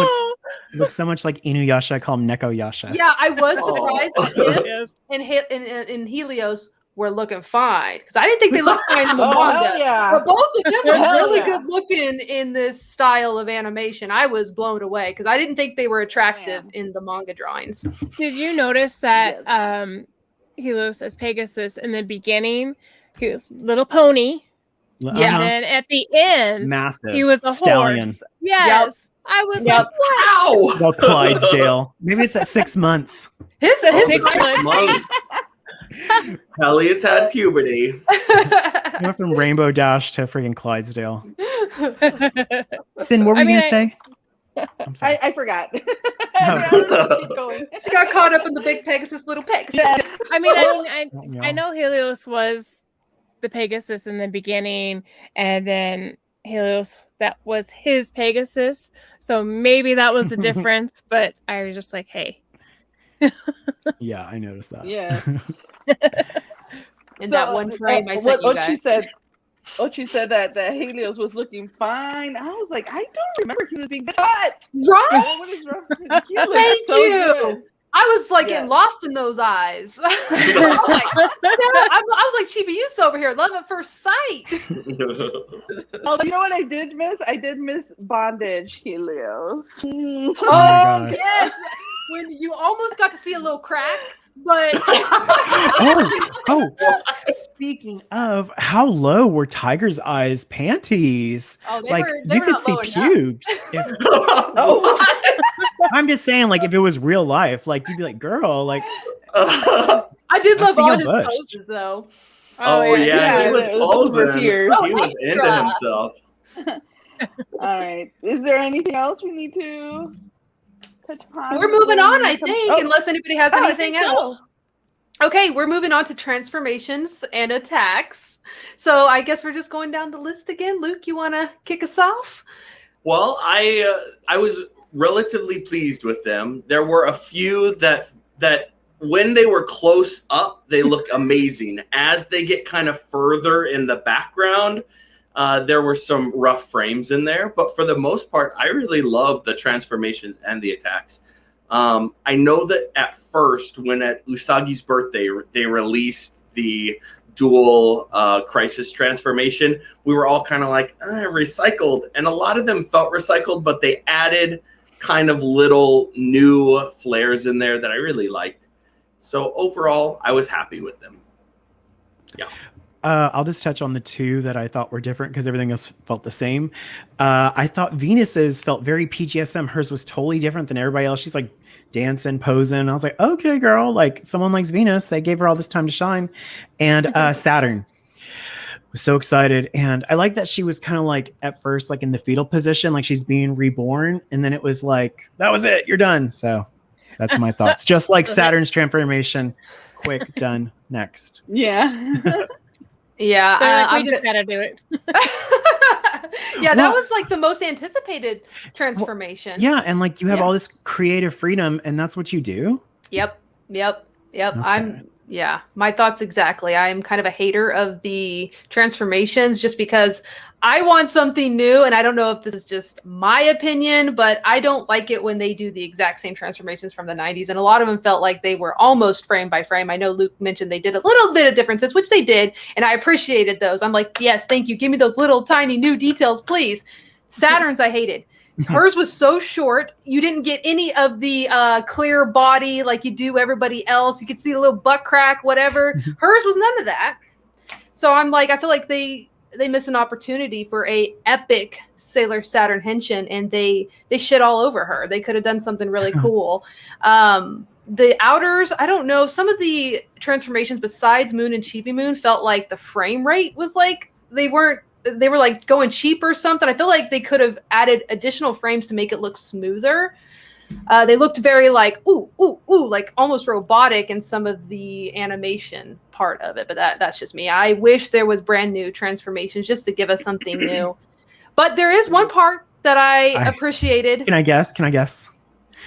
looks so much like Inuyasha. I call him Neko Yasha. Yeah, I was surprised that him and Helios were looking fine because I didn't think they looked fine in the manga. But both of them were really good looking in this style of animation. I was blown away because I didn't think they were attractive in the manga drawings. Did you notice that Helios as Pegasus in the beginning, he was little pony? Yeah, and then at the end, massive. He was a stallion. Horse. Yes, I was like, what? Ow! It's all Clydesdale. Maybe it's at 6 months. His 6 months. Kelly's had puberty. You went from Rainbow Dash to freaking Clydesdale. Sin, what were you gonna say? I'm sorry. I forgot. She got caught up in the big Pegasus, little Pegasus. Yeah. I know Helios was the Pegasus in the beginning, and then Helios, that was his Pegasus, so maybe that was the difference. But I was just like, hey. Yeah, I noticed that. Yeah. In that one frame, I sent you guys. ŌCHI said that Helios was looking fine. I was like, I don't remember he was being this hot. Right? What is wrong? Thank you. Good. I was like getting lost in those eyes. I was like, Chibi, you over here, love at first sight. Oh, you know what I did miss? I did miss Bondage Helios. Oh yes, when you almost got to see a little crack. But speaking of, how low were Tiger's Eye's panties? Oh, you could see pubes. I'm just saying, like, if it was real life, like, you'd be like, girl, like. I did love all his poses, though. Oh yeah, he was posing. He was into himself. All right. Is there anything else we need to touch upon? We're moving on, I think, unless anybody has anything else. So. Okay, we're moving on to transformations and attacks. So I guess we're just going down the list again. Luke, you want to kick us off? Well, I was relatively pleased with them. There were a few that when they were close up, they look amazing. As they get kind of further in the background, there were some rough frames in there. But for the most part, I really loved the transformations and the attacks. I know that at first, when at Usagi's birthday, they released the dual crisis transformation, we were all kind of like, recycled. And a lot of them felt recycled, but they added kind of little new flares in there that I really liked. So overall, I was happy with them. Yeah. I'll just touch on the two that I thought were different because everything else felt the same. I thought Venus's felt very PGSM. Hers was totally different than everybody else. She's like dancing, posing. I was like, okay, girl, like someone likes Venus. They gave her all this time to shine. And Saturn was so excited. And I like that she was kind of like at first, like in the fetal position, like she's being reborn. And then it was like, that was it. You're done. So that's my thoughts. Just like Saturn's transformation. Quick, done, next. Yeah. Yeah, we just gotta do it. Yeah, that was like the most anticipated transformation. Yeah, and like you have all this creative freedom, and that's what you do. Yep. Okay. My thoughts exactly. I am kind of a hater of the transformations just because I want something new, and I don't know if this is just my opinion, but I don't like it when they do the exact same transformations from the 90s, and a lot of them felt like they were almost frame by frame. I know Luke mentioned they did a little bit of differences, which they did, and I appreciated those. I'm like, yes, thank you. Give me those little tiny new details, please. Saturn's I hated. Hers was so short. You didn't get any of the clear body like you do everybody else. You could see a little butt crack, whatever. Hers was none of that. So I'm like, I feel like they missed an opportunity for a epic Sailor Saturn henshin, and they shit all over her. They could have done something really cool. The outers, I don't know. Some of the transformations besides Moon and Chibi Moon felt like the frame rate was like they were like going cheap or something. I feel like they could have added additional frames to make it look smoother. They looked very like, ooh, like almost robotic in some of the animation part of it. But that's just me. I wish there was brand new transformations just to give us something new. But there is one part that I appreciated. Can I guess?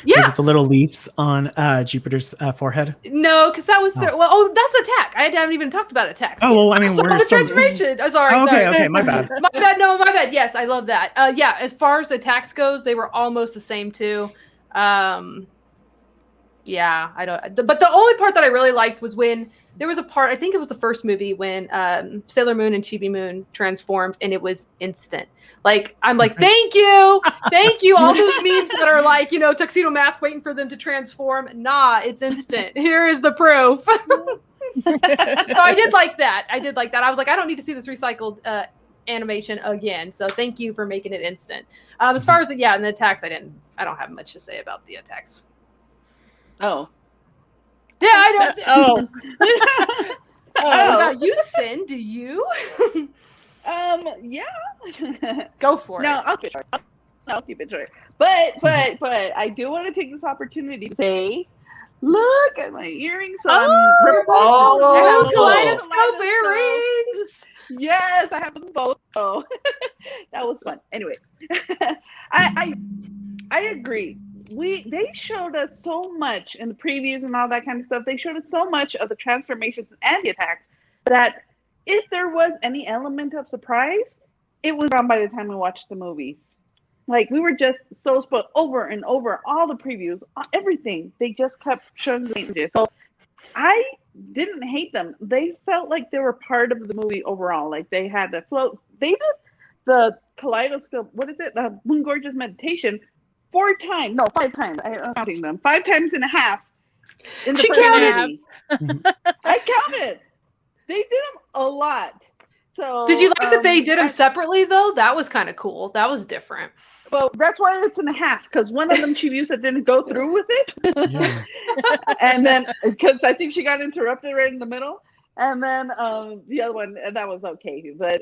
Yeah. Was it the little leaves on Jupiter's forehead? No, because that was that's attack. I haven't even talked about attack. Oh, well, I mean, we're the transformation. Sorry. Okay, my bad. My bad. No, my bad. Yes, I love that. Yeah, as far as attacks goes, they were almost the same too. Yeah, I don't. But the only part that I really liked was when there was a part. I think it was the first movie when Sailor Moon and Chibi Moon transformed, and it was instant. Like I'm like, thank you. All those memes that are like, tuxedo mask waiting for them to transform. Nah, it's instant. Here is the proof. So I did like that. I was like, I don't need to see this recycled animation again. So thank you for making it instant. As far as and the attacks, I don't have much to say about the attacks. Oh. Yeah, I don't. Oh. About you, Sin? Do you? Yeah. Go for it. No, I'll keep it short. I'll keep it short. But I do want to take this opportunity to say, look at my earrings. Kaleidoscope earrings. Yes, I have them both. Oh, that was fun. Anyway, I agree. They showed us so much in the previews and all that kind of stuff. They showed us so much of the transformations and the attacks that if there was any element of surprise, it was gone by the time we watched the movies. Like we were just so spoiled over and over, all the previews, everything. They just kept showing the images. So I didn't hate them. They felt like they were part of the movie overall. Like they had the float. They did the kaleidoscope. What is it? The Moon Gorgeous meditation 5 times. I'm counting them 5 times and a half. She counted. I counted. They did them a lot. So did you like that they did them separately though? That was kind of cool. That was different. Well, that's why it's in a half, because one of them Chibiusa didn't go through with it. Yeah. And then, because I think she got interrupted right in the middle. And then the other one, that was okay. But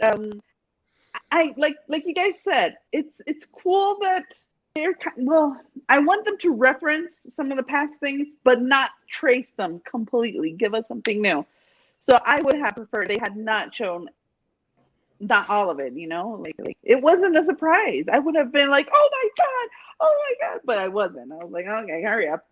I like you guys said, it's cool that I want them to reference some of the past things, but not trace them completely. Give us something new. So I would have preferred they had not shown not all of it, like it wasn't a surprise. I would have been like, oh my god, but I wasn't. I was like, okay, hurry up.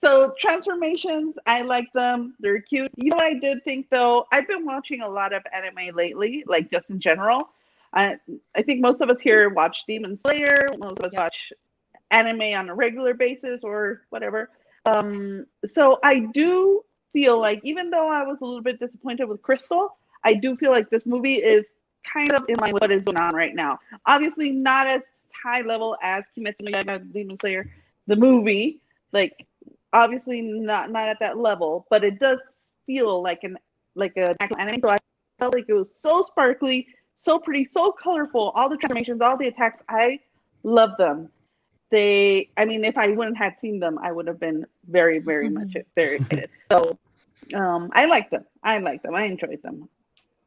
So transformations, I like them. They're cute. What I did think though, I've been watching a lot of anime lately, like just in general. I think most of us here watch Demon Slayer. Most of us watch anime on a regular basis or whatever. So I do feel like, even though I was a little bit disappointed with Crystal, I do feel like this movie is kind of in line with what is going on right now. Obviously not as high level as Kimetsu no Yaiba Demon Slayer, the movie, like obviously not at that level, but it does feel like an actual anime. So I felt like it was so sparkly, so pretty, so colorful. All the transformations, all the attacks, I love them. If I wouldn't have seen them, I would have been very, very much very excited. So I like them. I enjoyed them.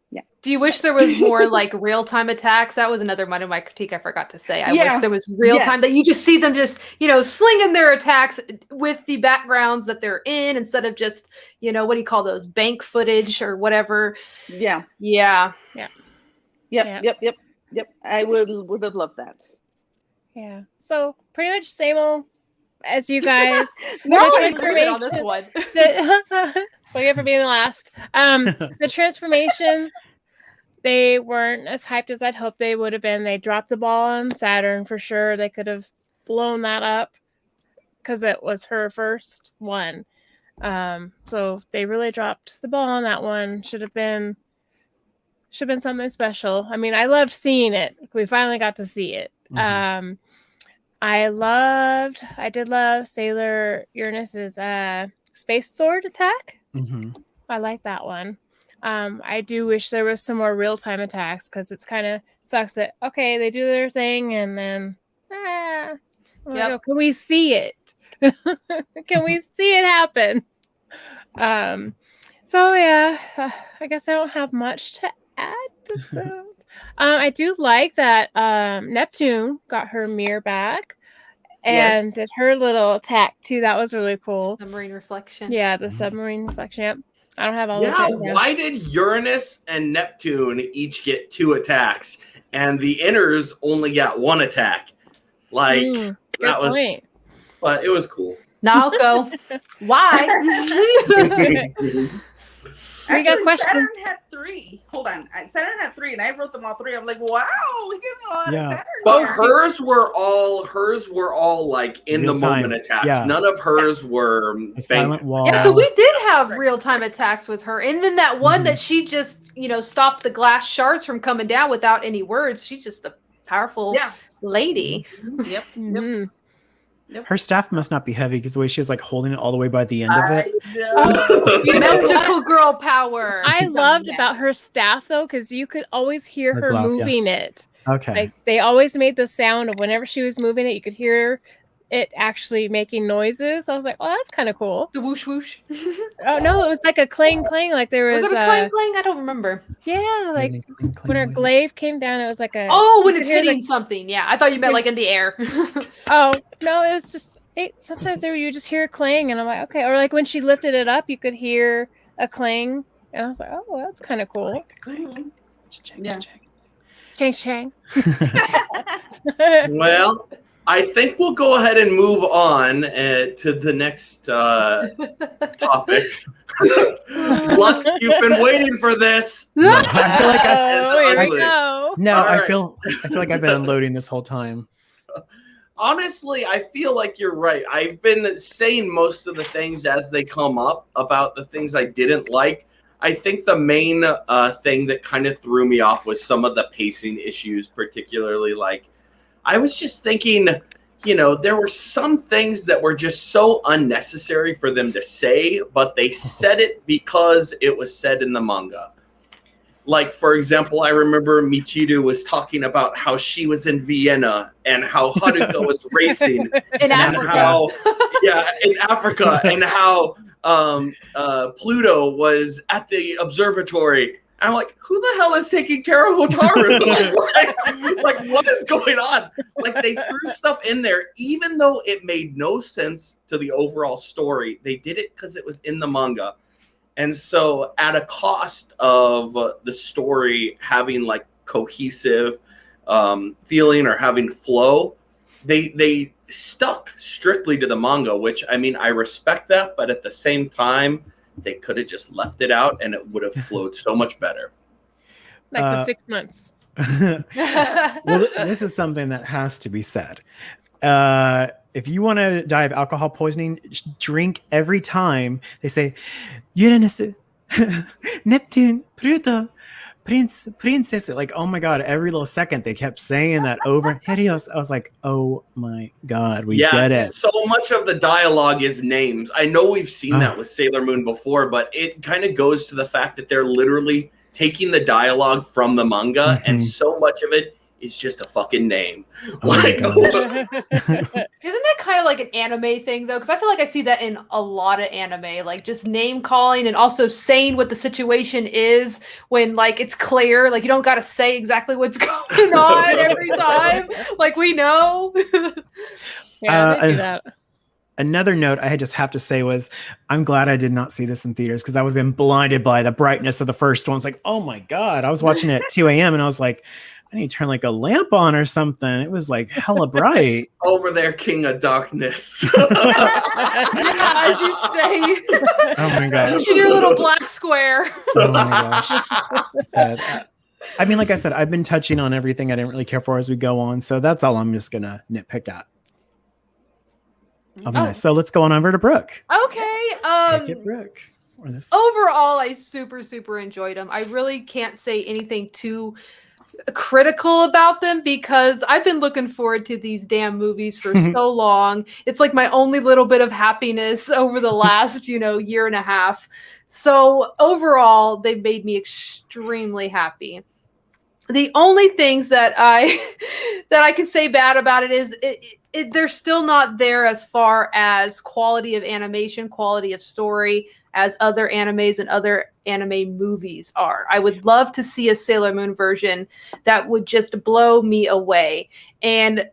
Yeah. Do you wish there was more like real-time attacks? That was another one of my critique I forgot to say. I wish there was real-time that you just see them just, slinging their attacks with the backgrounds that they're in instead of just, what do you call those? Bank footage or whatever. Yeah. Yeah. Yeah. Yep. I would have loved that. Yeah. So pretty much same old as you guys. No, I agree on this one. So you for being the last. The transformations, they weren't as hyped as I'd hoped they would have been. They dropped the ball on Saturn for sure. They could have blown that up because it was her first one. So they really dropped the ball on that one. Should have been something special. I mean, I loved seeing it. We finally got to see it. Mm-hmm. I did love Sailor Uranus's space sword attack. Mm-hmm. I like that one. I do wish there was some more real-time attacks because it's kind of sucks that, okay, they do their thing and then, can we see it? Can we see it happen? So yeah, I guess I don't have much to add to that. I do like that Neptune got her mirror back and did her little attack too. That was really cool. Submarine reflection. Yeah, the submarine reflection. Yep. I don't have all those. Yeah, why did Uranus and Neptune each get 2 attacks and the inners only got 1 attack? Like that was point. But it was cool. Naoko. Why? We got questions. Saturn had 3. Hold on. Saturn had 3, and I wrote them all 3. I'm like, wow, we getting a lot of Saturn. But here. hers were all like in real the time. Moment attacks. Yeah. None of hers were silent wall. Yeah, so we did have real-time attacks with her. And then that one that she just, stopped the glass shards from coming down without any words. She's just a powerful lady. Yep. Mm-hmm. Yep. Her staff must not be heavy because the way she was like holding it all the way by the end of it. Magical girl power. I loved about her staff though, because you could always hear her moving it. Okay. Like they always made the sound of whenever she was moving it, you could hear it actually making noises. I was like, oh, that's kind of cool. The whoosh whoosh. Oh no, it was like a clang clang. Like there was it a clang clang? I don't remember. Yeah, like when her glaive came down, it was like a. Oh, when it's hitting something. Yeah, I thought you meant like in the air. Oh no, it was just. Sometimes you just hear a clang, and I'm like, okay. Or like when she lifted it up, you could hear a clang, and I was like, oh, well, that's kind of cool. Yeah. Chang chang. Well, I think we'll go ahead and move on to the next topic. Lux, you've been waiting for this. I feel like here we go. No, I feel like I've been unloading this whole time. Honestly, I feel like you're right. I've been saying most of the things as they come up about the things I didn't like. I think the main thing that kind of threw me off was some of the pacing issues, particularly like I was just thinking, there were some things that were just so unnecessary for them to say, but they said it because it was said in the manga. Like, for example, I remember Michiru was talking about how she was in Vienna and how Haruka was racing in Africa. In Africa, and how Pluto was at the observatory. And I'm like, who the hell is taking care of Hotaru? like, what is going on? Like, they threw stuff in there, even though it made no sense to the overall story. They did it because it was in the manga. And so at a cost of the story having like cohesive feeling or having flow, they stuck strictly to the manga, which I respect that. But at the same time, they could have just left it out and it would have flowed so much better. Like the 6 months. Well, this is something that has to be said. If you want to die of alcohol poisoning, drink every time they say Uranus, Neptune, Pluto, Princess, like, oh my god, every little second they kept saying that over. Helios, I was like, oh my god, we get it. So much of the dialogue is names. I know we've seen that with Sailor Moon before, but it kind of goes to the fact that they're literally taking the dialogue from the manga, and so much of it is just a fucking name. Like, isn't that kind of like an anime thing though? Because I feel like I see that in a lot of anime, like just name calling and also saying what the situation is when like it's clear, like you don't got to say exactly what's going on every time. Like we know. Yeah, they do that. Another note I just have to say was, I'm glad I did not see this in theaters because I would have been blinded by the brightness of the first one. It's like, oh my god, I was watching it at 2 a.m. and I was like, I need to turn like a lamp on or something. It was like hella bright. Over there, King of Darkness. As you say. Oh my gosh. In your little black square. Oh my gosh. I mean, like I said, I've been touching on everything I didn't really care for as we go on. So that's all I'm just going to nitpick at. Nice. So let's go on over to Brooke. Okay. Take it, Brooke. Overall, I super enjoyed them. I really can't say anything too critical about them because I've been looking forward to these damn movies for so long. It's like my only little bit of happiness over the last, year and a half. So overall, they've made me extremely happy. The only things that I can say bad about it is they're still not there as far as quality of animation, quality of story as other animes and other anime movies are. I would love to see a Sailor Moon version that would just blow me away. And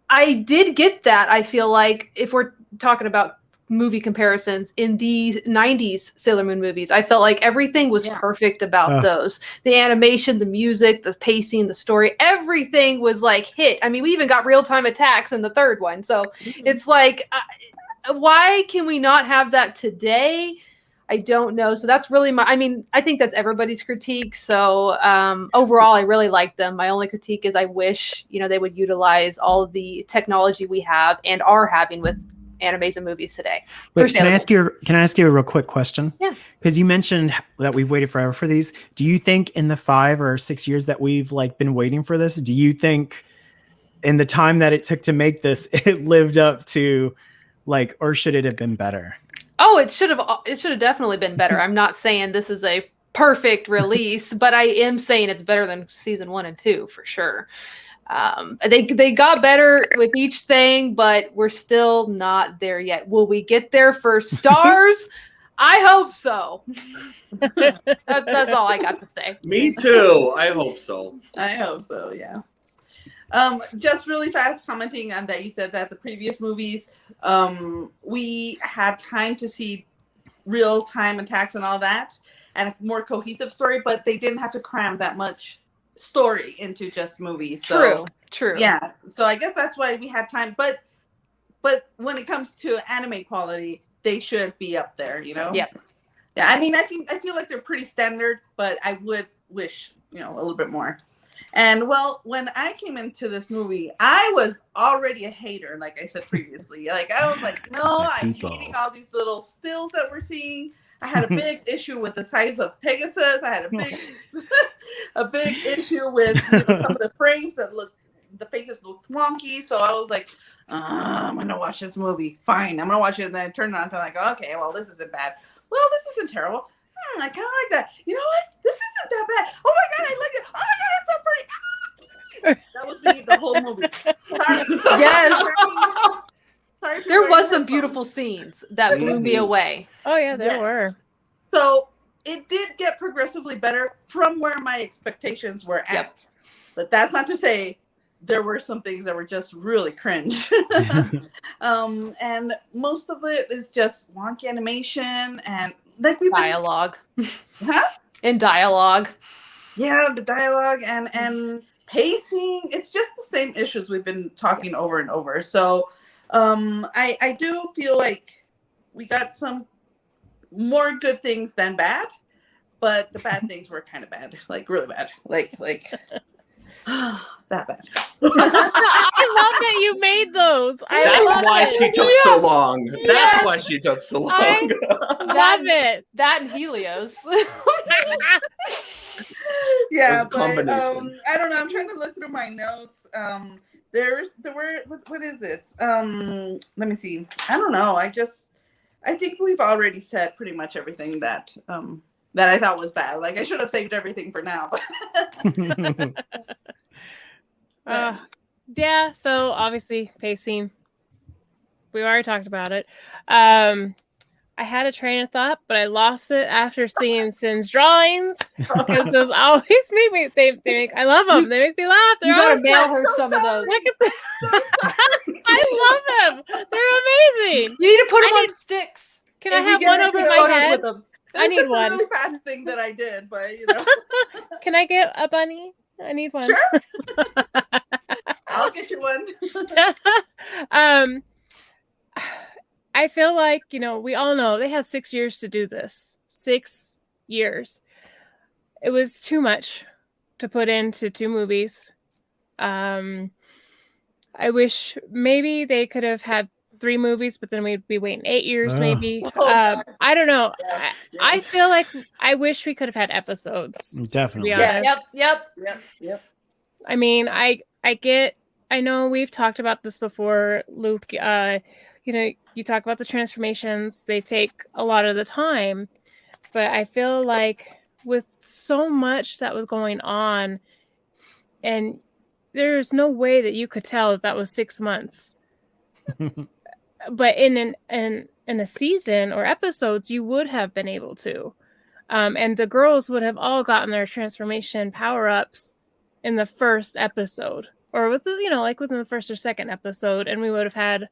I did get that, I feel like, if we're talking about movie comparisons in the 90s Sailor Moon movies. I felt like everything was perfect about those. The animation, the music, the pacing, the story, everything was like hit. I mean, we even got real-time attacks in the third one. So it's like, why can we not have that today? I don't know. So that's really I think that's everybody's critique. So overall, I really like them. My only critique is I wish, they would utilize all of the technology we have and are having with animes and movies today. Wait, can I ask you a real quick question? Yeah. Because you mentioned that we've waited forever for these. Do you think in the 5 or 6 years that we've been waiting for this, do you think in the time that it took to make this, it lived up to or should it have been better? Oh, it should have definitely been better. I'm not saying this is a perfect release, but I am saying it's better than season 1 and 2 for sure. They got better with each thing, but we're still not there yet. Will we get there for stars? I hope so. That's all I got to say. Me too. I hope so. I hope so, yeah. Just really fast commenting on that, you said that the previous movies, we had time to see real-time attacks and all that, and a more cohesive story, but they didn't have to cram that much story into just movies. So, True. Yeah. So I guess that's why we had time. But when it comes to anime quality, they should be up there, Yep. Yeah. I mean, I feel like they're pretty standard, but I would wish, a little bit more. And when I came into this movie, I was already a hater, like I said previously. I was like, no, I'm hating all these little stills that we're seeing. I had a big issue with the size of Pegasus. I had a big issue with some of the frames the faces looked wonky. So I was like, I'm going to watch this movie. Fine. I'm going to watch it. And then I turned it on and I'm like, okay, well, this isn't bad. Well, this isn't terrible. I kind of like that. You know what? This isn't that bad. Oh my God, I like it. Oh my God, it's so pretty. That was me the whole movie. Sorry. Yes. There was some beautiful scenes that blew me away. Oh yeah, there were. So it did get progressively better from where my expectations were at. Yep. But that's not to say there were some things that were just really cringe. And most of it is just wonky animation and dialogue. Huh? And dialogue. Yeah, the dialogue and pacing. It's just the same issues we've been talking over and over. So I do feel like we got some more good things than bad, but the bad things were kind of bad, really bad, like that bad. I love that you made those. That's why she took so long. That's why she took so long. I love it. That and Helios. Yeah, but I don't know. I'm trying to look through my notes. There were what is this? Let me see. I don't know. I think we've already said pretty much everything that I thought was bad. Like I should have saved everything for now. Yeah. So obviously pacing. We already talked about it. I had a train of thought, but I lost it after seeing Sin's drawings. Because those always make me. I love them. They make me laugh. You gotta mail her some of those. Look at I love them. They're amazing. You need to put them on sticks. Can I have one over my head? I need one. It's a really fast thing that I did, but Can I get a bunny? I need one. Sure. I'll get you one. I feel like, we all know they had 6 years to do this. 6 years. It was too much to put into 2 movies. I wish maybe they could have had 3 movies, but then we'd be waiting 8 years, maybe. I don't know. Yeah. I feel like I wish we could have had episodes. Definitely. Yep. I mean, I know we've talked about this before, Luke. You talk about the transformations, they take a lot of the time, but I feel like with so much that was going on, and there's no way that you could tell that was 6 months. But in a season or episodes, you would have been able to. And the girls would have all gotten their transformation power-ups in the first episode. Or within the first or second episode, and we would have had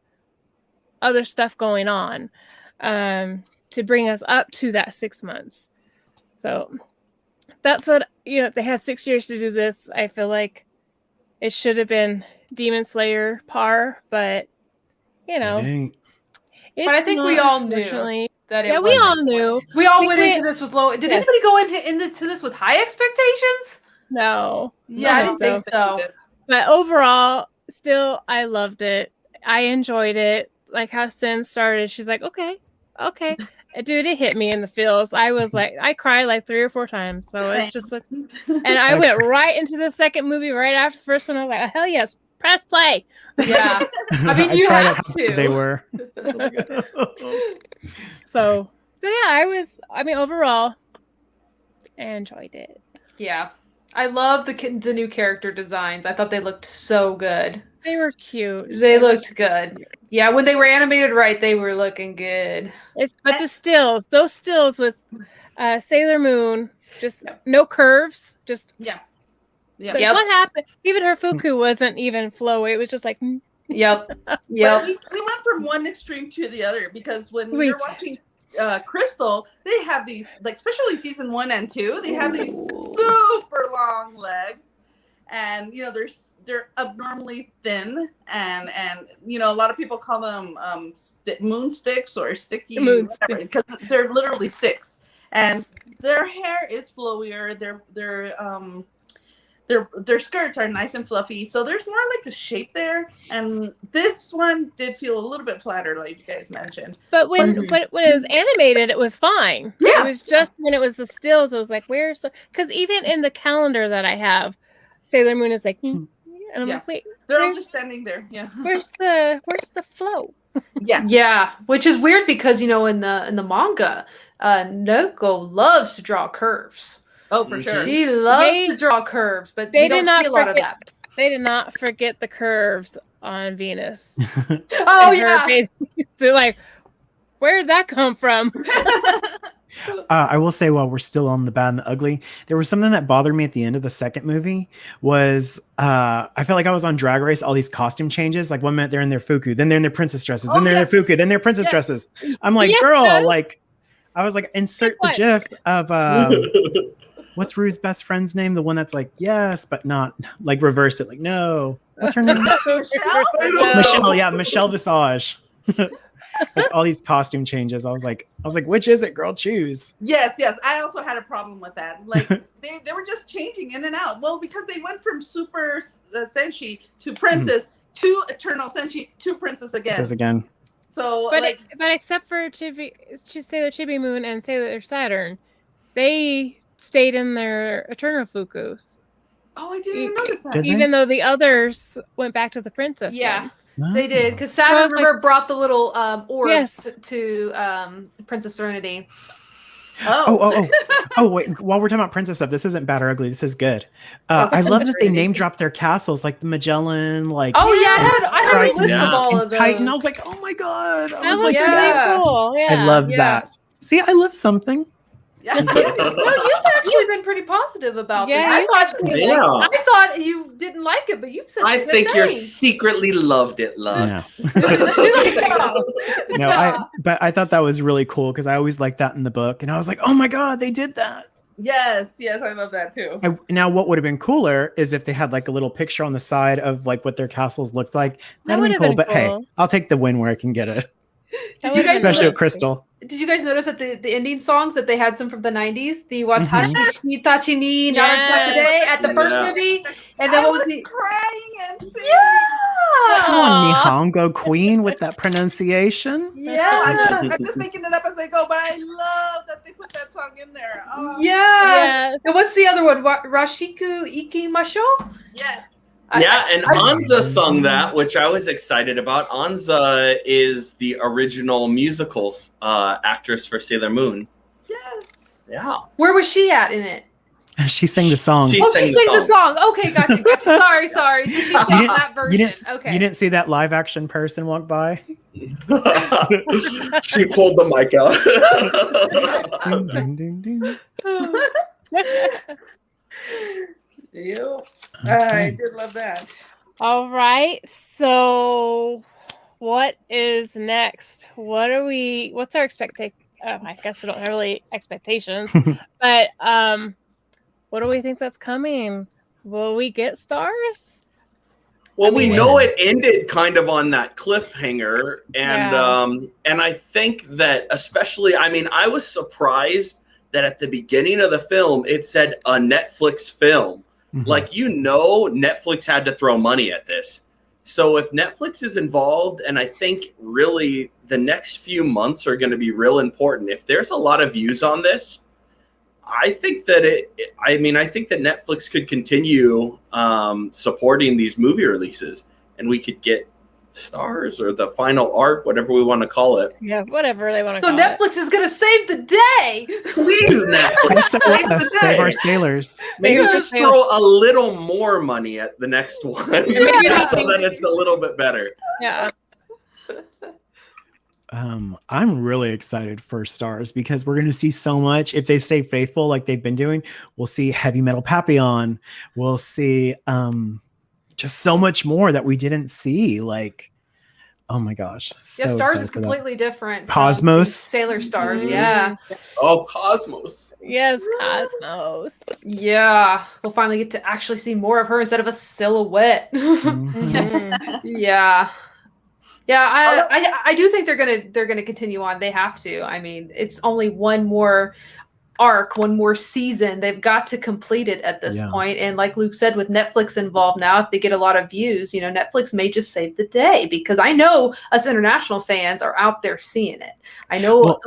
other stuff going on to bring us up to that 6 months. So that's what, they had 6 years to do this. I feel like it should have been Demon Slayer par, but but I think we all knew that it we all knew. We all went into this with low. Did anybody go into this with high expectations? No. Yeah, I didn't think so. But overall, still, I loved it. I enjoyed it. Like how Sin started, she's like, okay. Dude, it hit me in the feels. I was like, I cried like 3 or 4 times. So it's just like, and I went right into the second movie right after the first one. I was like, hell yes, press play. Yeah. I mean, you have to. They were. So yeah, overall, I enjoyed it. Yeah. I love the new character designs. I thought they looked so good. They were cute. They looked good. Yeah, when they were animated right, they were looking good. But those stills with Sailor Moon, just no curves, just Yep. What happened? Even her Fuku wasn't even flowy. It was just like Yep. But we went from one extreme to the other, because when you're watching Crystal, they have these, like, especially season 1 and 2, they have these super long legs, and they're abnormally thin, and a lot of people call them moon sticks or sticky, whatever, because they're literally sticks, and their hair is flowier. Their skirts are nice and fluffy, so there's more like a shape there. And this one did feel a little bit flatter, like you guys mentioned. But when it was animated, it was fine. Yeah. It was just when it was the stills, it was like, where's because even in the calendar that I have, Sailor Moon is like, and I'm like, wait, they're all just standing there. Yeah. Where's the flow? Yeah, which is weird because in the manga, Noko loves to draw curves. Oh, for sure. She loves to draw curves, but we don't see a lot of that. They did not forget the curves on Venus. Oh, yeah. So, like, where did that come from? I will say, while we're still on the bad and the ugly, there was something that bothered me at the end of the second movie. Was I felt like I was on Drag Race. All these costume changes. Like 1 minute they're in their Fuku, then they're in their princess dresses, then they're in their Fuku, then they're princess dresses. I'm like, girl, like, I was like, insert the GIF of what's Rue's best friend's name? The one that's like, yes, but not, like, reverse it. Like, no. What's her name? Michelle. Yeah, Michelle Visage. Like, all these costume changes. I was like, which is it, girl? Choose. Yes. I also had a problem with that. Like, they were just changing in and out. Well, because they went from Super Senshi to Princess to Eternal Senshi to Princess again. So, but except for Sailor Chibi Moon and Sailor Saturn, they stayed in their Eternal Fukus. Oh, I didn't even notice that. Even though the others went back to the princess ones. They did, because Saturn, remember, brought the little orbs to Princess Serenity. Oh, wait. While we're talking about princess stuff, this isn't bad or ugly. This is good. I love that they name dropped their castles, like the Magellan, like I had a list of all of those. Titan. I was like, oh my god. I was like, really cool. Yeah. I love that. See, I love something. No, you've actually been pretty positive about this. I thought you didn't like it, but you've said I think you secretly loved it, Lux. But I thought that was really cool because I always liked that in the book, and I was like, oh my god, they did that. Yes, I love that too. Now, what would have been cooler is if they had like a little picture on the side of like what their castles looked like. That would have been cool. But hey, I'll take the win where I can get it. Especially with Crystal. Did you guys notice that the ending songs that they had some from the 90s? The Watashi ni Tachi ni Naruto at the first movie, and then I was crying and singing. Come on, Nihongo Queen with that pronunciation. I'm just making it up as I go, but I love that they put that song in there. And what's the other one? Rashiku Ikimasho? Yes. And Anza sung that, which I was excited about. Anza is the original musical actress for Sailor Moon. Yes. Yeah. Where was she at in it? She sang the song. She sang the song. Okay, gotcha. Sorry. So she sang that version. You didn't see that live action person walk by? She pulled the mic out. Ding, ding, ding, ding. Yep. I did love that. All right. So what is next? What's our expectation? I guess we don't have really expectations, but what do we think that's coming? Will we get stars? Well, we know it ended kind of on that cliffhanger, and I think that especially, I was surprised that at the beginning of the film it said a Netflix film. Mm-hmm. Like, Netflix had to throw money at this. So if Netflix is involved, and I think really the next few months are going to be real important. If there's a lot of views on this, I think that I think that Netflix could continue supporting these movie releases, and we could get stars or the final arc, whatever we want to call it. Yeah, whatever they want to call it. So Netflix is going to save the day. Please, Netflix, save our sailors. Maybe just throw a little more money at the next one, just so that it's a little bit better. Yeah. I'm really excited for stars because we're going to see so much. If they stay faithful like they've been doing, we'll see Heavy Metal Papillon. We'll see just so much more that we didn't see. Like, oh my gosh. Stars is completely different. Cosmos. Sailor Stars, yeah. Oh, Cosmos. Yes, Cosmos. Yeah. We'll finally get to actually see more of her instead of a silhouette. Mm-hmm. Yeah. Yeah, I do think they're gonna continue on. They have to. It's only one more arc, one more season. They've got to complete it at this point. And like Luke said, with Netflix involved now, if they get a lot of views, Netflix may just save the day, because I know us international fans are out there seeing it. I know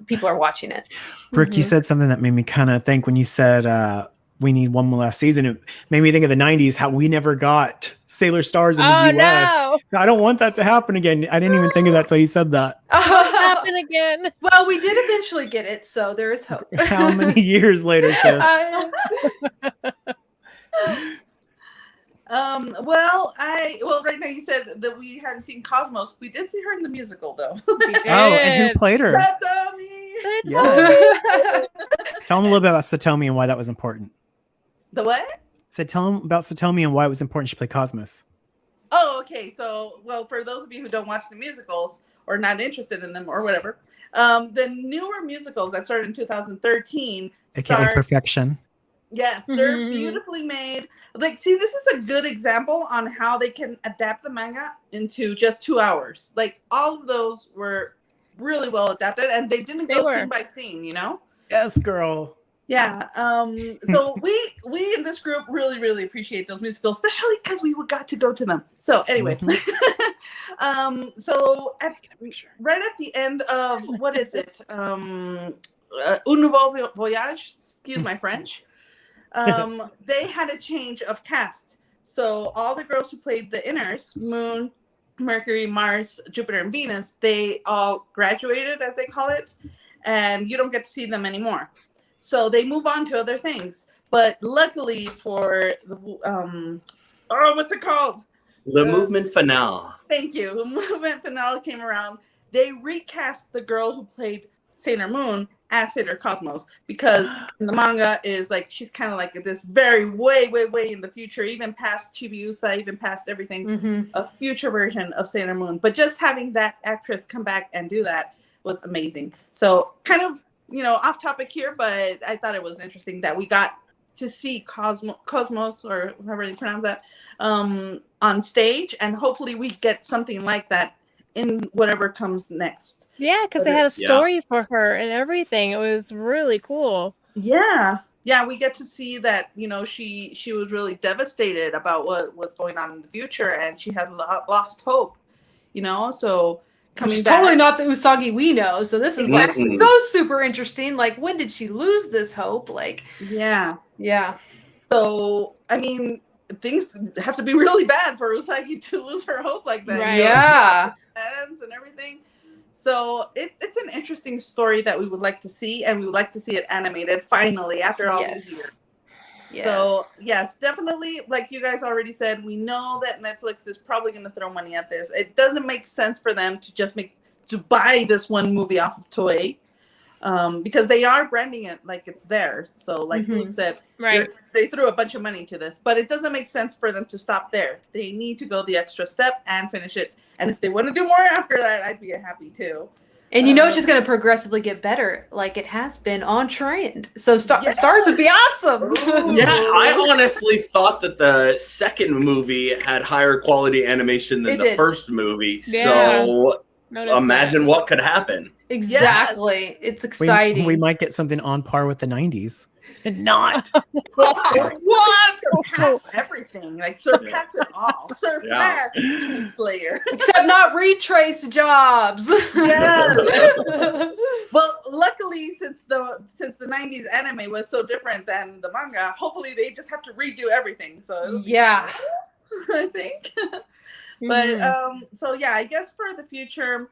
people are watching it. Brooke, you said something that made me kind of think when you said we need one more last season. It made me think of the 90s, how we never got Sailor Stars in the US. No. So I don't want that to happen again. I didn't even think of that till you said that. Happen again. Well, we did eventually get it, so there is hope. How many years later, sis? Right now you said that we hadn't seen Cosmos. We did see her in the musical, though. And who played her? Satomi. Yeah. Tell them a little bit about Satomi and why that was important. The what? Tell them about Satomi and why it was important she played Cosmos. Oh, okay. So, for those of you who don't watch the musicals or not interested in them or whatever, the newer musicals that started in 2013, AKA Perfection. Yes, they're beautifully made. Like, see, this is a good example on how they can adapt the manga into just 2 hours. Like, all of those were really well adapted, and they didn't go scene by scene, Yes, girl. Yeah. So we in this group really, really appreciate those musicals, especially because we got to go to them. So anyway, right at the end of what is it? Un Nouveau Voyage, excuse my French, they had a change of cast. So all the girls who played the inners, Moon, Mercury, Mars, Jupiter, and Venus, they all graduated, as they call it, and you don't get to see them anymore. So they move on to other things. But luckily for the, what's it called? Le Mouvement Finale. Thank you. The Movement Finale came around. They recast the girl who played Sailor Moon as Sailor Cosmos, because in the manga is like she's kind of like this very way in the future, even past Chibiusa, even past everything, a future version of Sailor Moon. But just having that actress come back and do that was amazing. So kind of, you know, off topic here, but I thought it was interesting that we got to see Cosmos, or however you pronounce that, on stage, and hopefully we get something like that in whatever comes next. Yeah, because they had a story for her and everything. It was really cool. Yeah, we get to see that, you know, she was really devastated about what was going on in the future, and she had lost hope, you know. So coming back, totally not the Usagi we know. So this is like so super interesting. Like, when did she lose this hope? Like, yeah. So I mean, things have to be really bad for Usagi to lose her hope like that. Right. Yeah. And everything. So it's an interesting story that we would like to see, and we would like to see it animated finally after all these years. Yes. So yes, definitely, like you guys already said, we know that Netflix is probably going to throw money at this. It doesn't make sense for them to just buy this one movie off of Toei, because they are branding it like it's theirs. So like Luke said, they threw a bunch of money to this, but it doesn't make sense for them to stop there. They need to go the extra step and finish it. And if they want to do more after that, I'd be happy too. And you know, it's just going to progressively get better, like it has been on trend. So stars would be awesome. Yeah, I honestly thought that the second movie had higher quality animation than the first movie. Yeah. So imagine what could happen. Exactly. Yes. It's exciting. We might get something on par with the 90s. And not. What? Surpass everything. Like, surpass it all. Surpass Demon Slayer. Except not retrace jobs. Yes. Well, luckily, since the 90s anime was so different than the manga, hopefully they just have to redo everything. So I think. But so yeah, I guess for the future,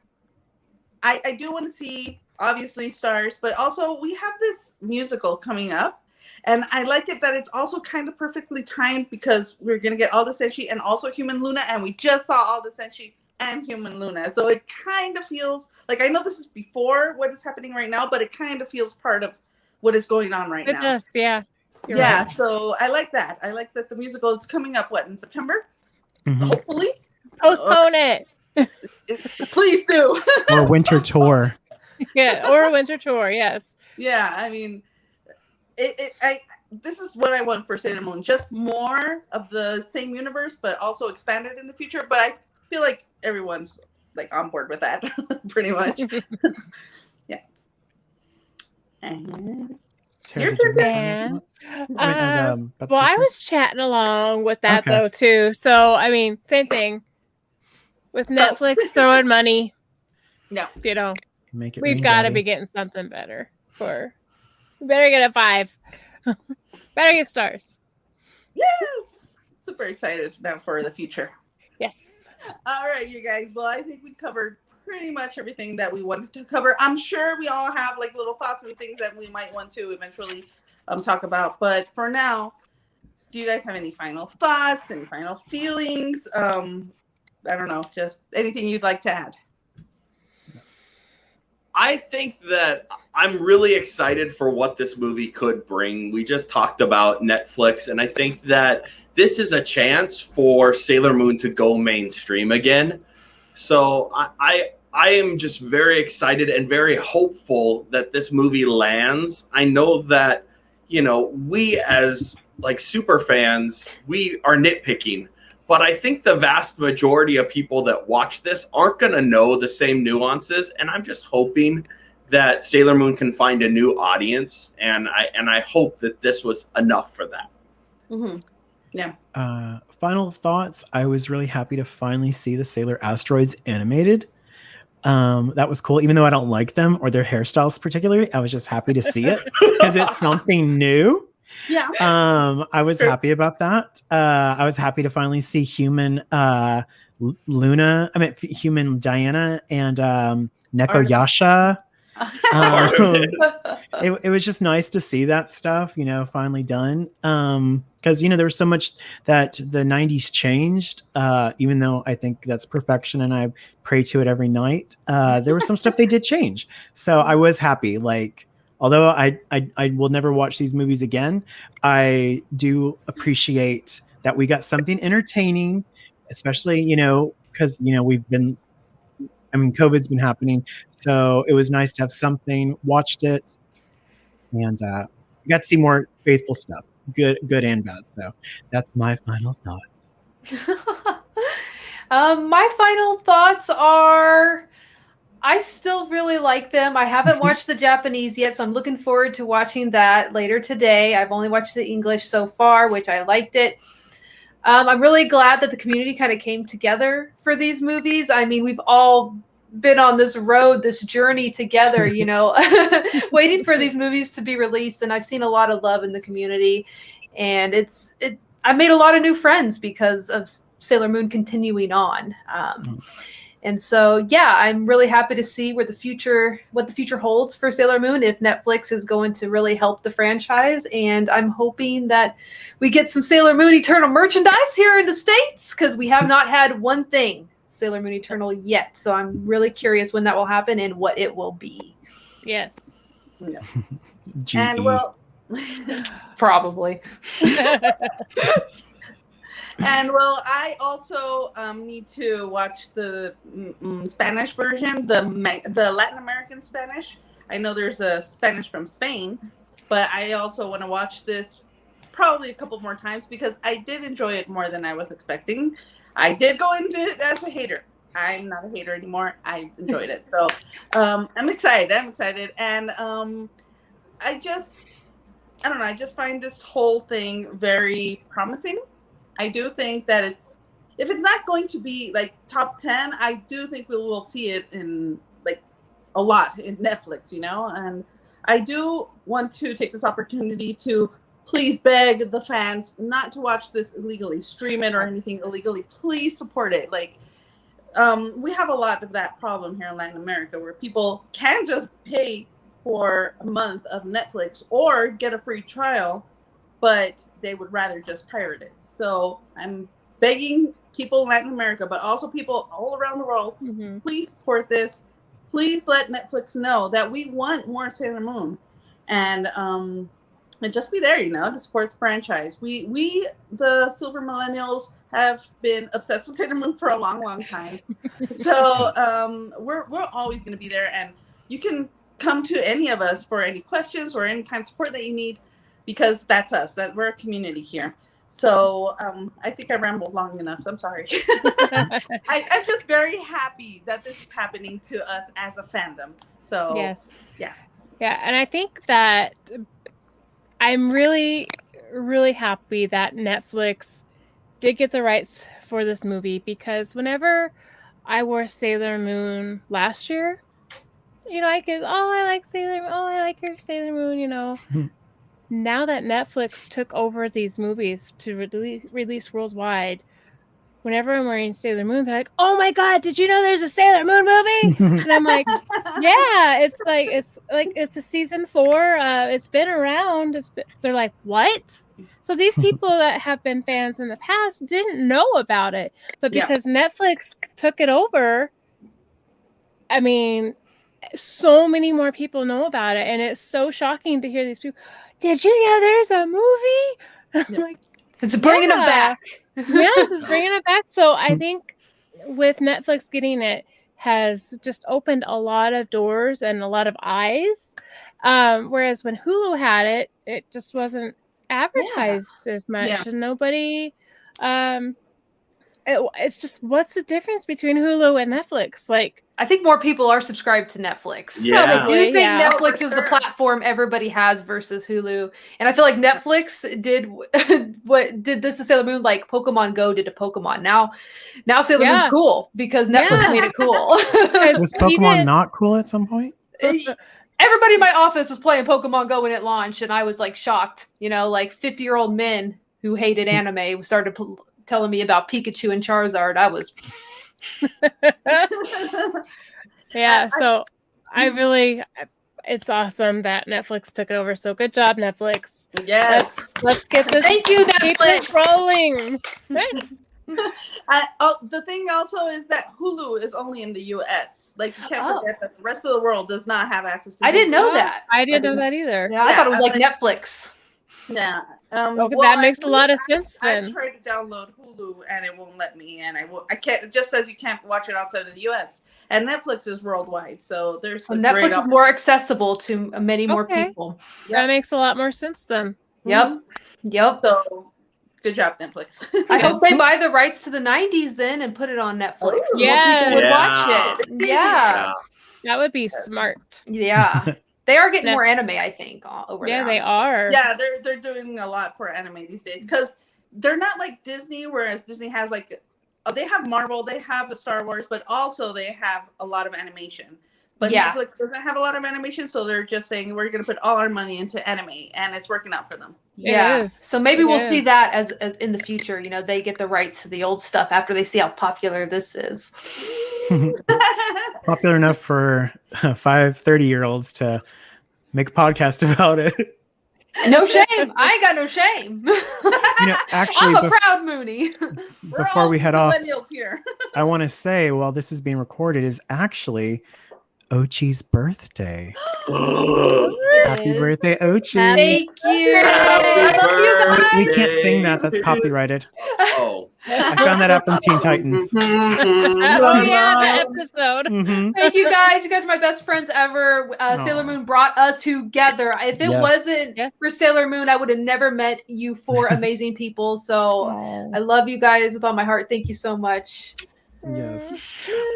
I do want to see, obviously, stars, but also we have this musical coming up, and I like it that it's also kind of perfectly timed, because we're going to get all the Senshi and also Human Luna, and we just saw all the Senshi and Human Luna. So it kind of feels like, I know this is before what is happening right now, but it kind of feels part of what is going on right now. Does, yeah. You're right. So I like that. I like that the musical is coming up, in September? Hopefully. Postpone it. Please do. Or winter tour. Yeah, or a winter tour, yes. Yeah, I mean, this is what I want for Sailor Moon. Just more of the same universe, but also expanded in the future. But I feel like everyone's like on board with that, pretty much. Yeah. And well, I was chatting along with that though too. So I mean, same thing with Netflix throwing money. No, you know. Make it We've got to be getting something better. We better get a 5. Better get stars. Yes. Super excited now for the future. Yes. All right, you guys. Well, I think we covered pretty much everything that we wanted to cover. I'm sure we all have like little thoughts and things that we might want to eventually talk about. But for now, do you guys have any final thoughts, any final feelings? I don't know, just anything you'd like to add? I think that I'm really excited for what this movie could bring. We just talked about Netflix, and I think that this is a chance for Sailor Moon to go mainstream again. So I am just very excited and very hopeful that this movie lands. I know that, you know, we as like super fans, we are nitpicking. But I think the vast majority of people that watch this aren't going to know the same nuances. And I'm just hoping that Sailor Moon can find a new audience. And I hope that this was enough for that. Mm-hmm. Yeah. Final thoughts. I was really happy to finally see the Sailor Asteroids animated. That was cool. Even though I don't like them or their hairstyles particularly, I was just happy to see it because it's something new. Yeah. I was happy about that. I was happy to finally see human Luna. I mean, human Diana and Neko Yasha. It was just nice to see that stuff, finally done. Because there was so much that the 90s changed, even though I think that's perfection and I pray to it every night. There was some stuff they did change. So I was happy. Like, although I will never watch these movies again, I do appreciate that we got something entertaining, especially, because, we've been, COVID's been happening. So it was nice to have something, watched it, and got to see more faithful stuff, good and bad. So that's my final thoughts. My final thoughts are, I still really like them. I haven't watched the Japanese yet, so I'm looking forward to watching that later today. I've only watched the English so far, which I liked it. I'm really glad that the community kind of came together for these movies. I mean, we've all been on this road, this journey together, waiting for these movies to be released. And I've seen a lot of love in the community. And I made a lot of new friends because of Sailor Moon continuing on. And so, yeah, I'm really happy to see what the future holds for Sailor Moon, if Netflix is going to really help the franchise. And I'm hoping that we get some Sailor Moon Eternal merchandise here in the States, because we have not had one thing Sailor Moon Eternal yet. So I'm really curious when that will happen and what it will be. Yes. Yeah. GE. And well, probably. And well, I also need to watch the Spanish version, the Latin American Spanish. I know there's a Spanish from Spain, but I also want to watch this probably a couple more times because I did enjoy it more than I was expecting. I did go into it as a hater. I'm not a hater anymore. I enjoyed it. So I'm excited. And I don't know. I just find this whole thing very promising. I do think that if it's not going to be like top 10, I do think we will see it in like a lot in Netflix, and I do want to take this opportunity to please beg the fans not to watch this illegally, stream it or anything illegally. Please support it. Like, we have a lot of that problem here in Latin America where people can just pay for a month of Netflix or get a free trial, but they would rather just pirate it. So I'm begging people in Latin America, but also people all around the world, please support this. Please let Netflix know that we want more Sailor Moon. And just be there, to support the franchise. We the Silver Millennials, have been obsessed with Sailor Moon for a long, long time. So we're always going to be there. And you can come to any of us for any questions or any kind of support that you need, because that's us. That we're a community here. So I think I rambled long enough. So I'm sorry. I'm just very happy that this is happening to us as a fandom. So yes, yeah. And I think that I'm really, really happy that Netflix did get the rights for this movie, because whenever I wore Sailor Moon last year, I like Sailor Moon. Oh, I like your Sailor Moon. Now that Netflix took over these movies to release worldwide, whenever I'm wearing Sailor Moon, they're like, "Oh my God, did you know there's a Sailor Moon movie?" And I'm like, "Yeah, it's a season 4. It's been around." They're like, "What?" So these people that have been fans in the past didn't know about it, but because Netflix took it over, I mean, so many more people know about it, and it's so shocking to hear these people. Did you know there's a movie? Like, it's bringing it back. Yes, it's bringing it back. So I think with Netflix getting it has just opened a lot of doors and a lot of eyes. Whereas when Hulu had it, it just wasn't advertised as much, and nobody. it's just, what's the difference between Hulu and Netflix? Like, I think more people are subscribed to Netflix. Yeah. Probably. You think Yeah. Netflix is the platform everybody has versus Hulu. And I feel like Netflix did what did this to Sailor Moon like Pokemon Go did to Pokemon. Now Sailor Moon's cool because Netflix made it cool. Was Pokemon not cool at some point? Everybody in my office was playing Pokemon Go when it launched, and I was like shocked. You know, like 50-year-old men who hated anime started telling me about Pikachu and Charizard. I was yeah, so I really, it's awesome that Netflix took it over. So good job, Netflix. Yes. Let's get this. Thank you, Netflix. Rolling. The thing also is that Hulu is only in the U.S. Like, you can't forget that the rest of the world does not have access to Hulu. I didn't know that. I didn't know that either. Yeah, I thought it was like Netflix. Yeah. That makes a lot of sense then. I tried to download Hulu and it won't let me, and I can't. It just says you can't watch it outside of the U.S. and Netflix is worldwide, so there's some Netflix is more accessible to many more people. That makes a lot more sense then. Yep. So good job, Netflix. I hope they buy the rights to the 90s then and put it on Netflix. So yeah, people would watch it. Yeah, that would be smart. Yeah. They are getting more anime, I think, over there. Yeah, they are. Yeah, they're doing a lot for anime these days because they're not like Disney, whereas Disney has like they have Marvel, they have a Star Wars, but also they have a lot of animation. But Netflix doesn't have a lot of animation, so they're just saying we're going to put all our money into anime, and it's working out for them. Yeah, so maybe we'll see that as in the future. You know, they get the rights to the old stuff after they see how popular this is. Popular enough for 5-30-year-olds to make a podcast about it. No shame. I ain't got no shame. Actually, I'm a proud Mooney. Before we head off, here. I want to say, while this is being recorded, is actually OCHI's birthday. Happy birthday, OCHI. Thank you. Happy birthday. We can't sing that. That's copyrighted. Oh. I found that out from Teen Titans. Oh, yeah, the episode. Mm-hmm. Thank you guys. You guys are my best friends ever. Sailor Moon brought us together. If it wasn't for Sailor Moon, I would have never met you four amazing people. So I love you guys with all my heart. Thank you so much. Yes.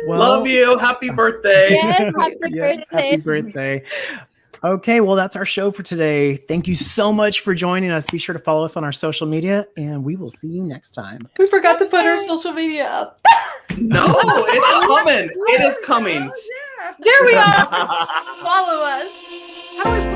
Well, love you. Happy birthday. Yes, happy birthday. Happy birthday. Okay, well, that's our show for today. Thank you so much for joining us. Be sure to follow us on our social media, and we will see you next time. We forgot to put our social media up. No, it's coming. It is coming. There we are. Follow us. How do I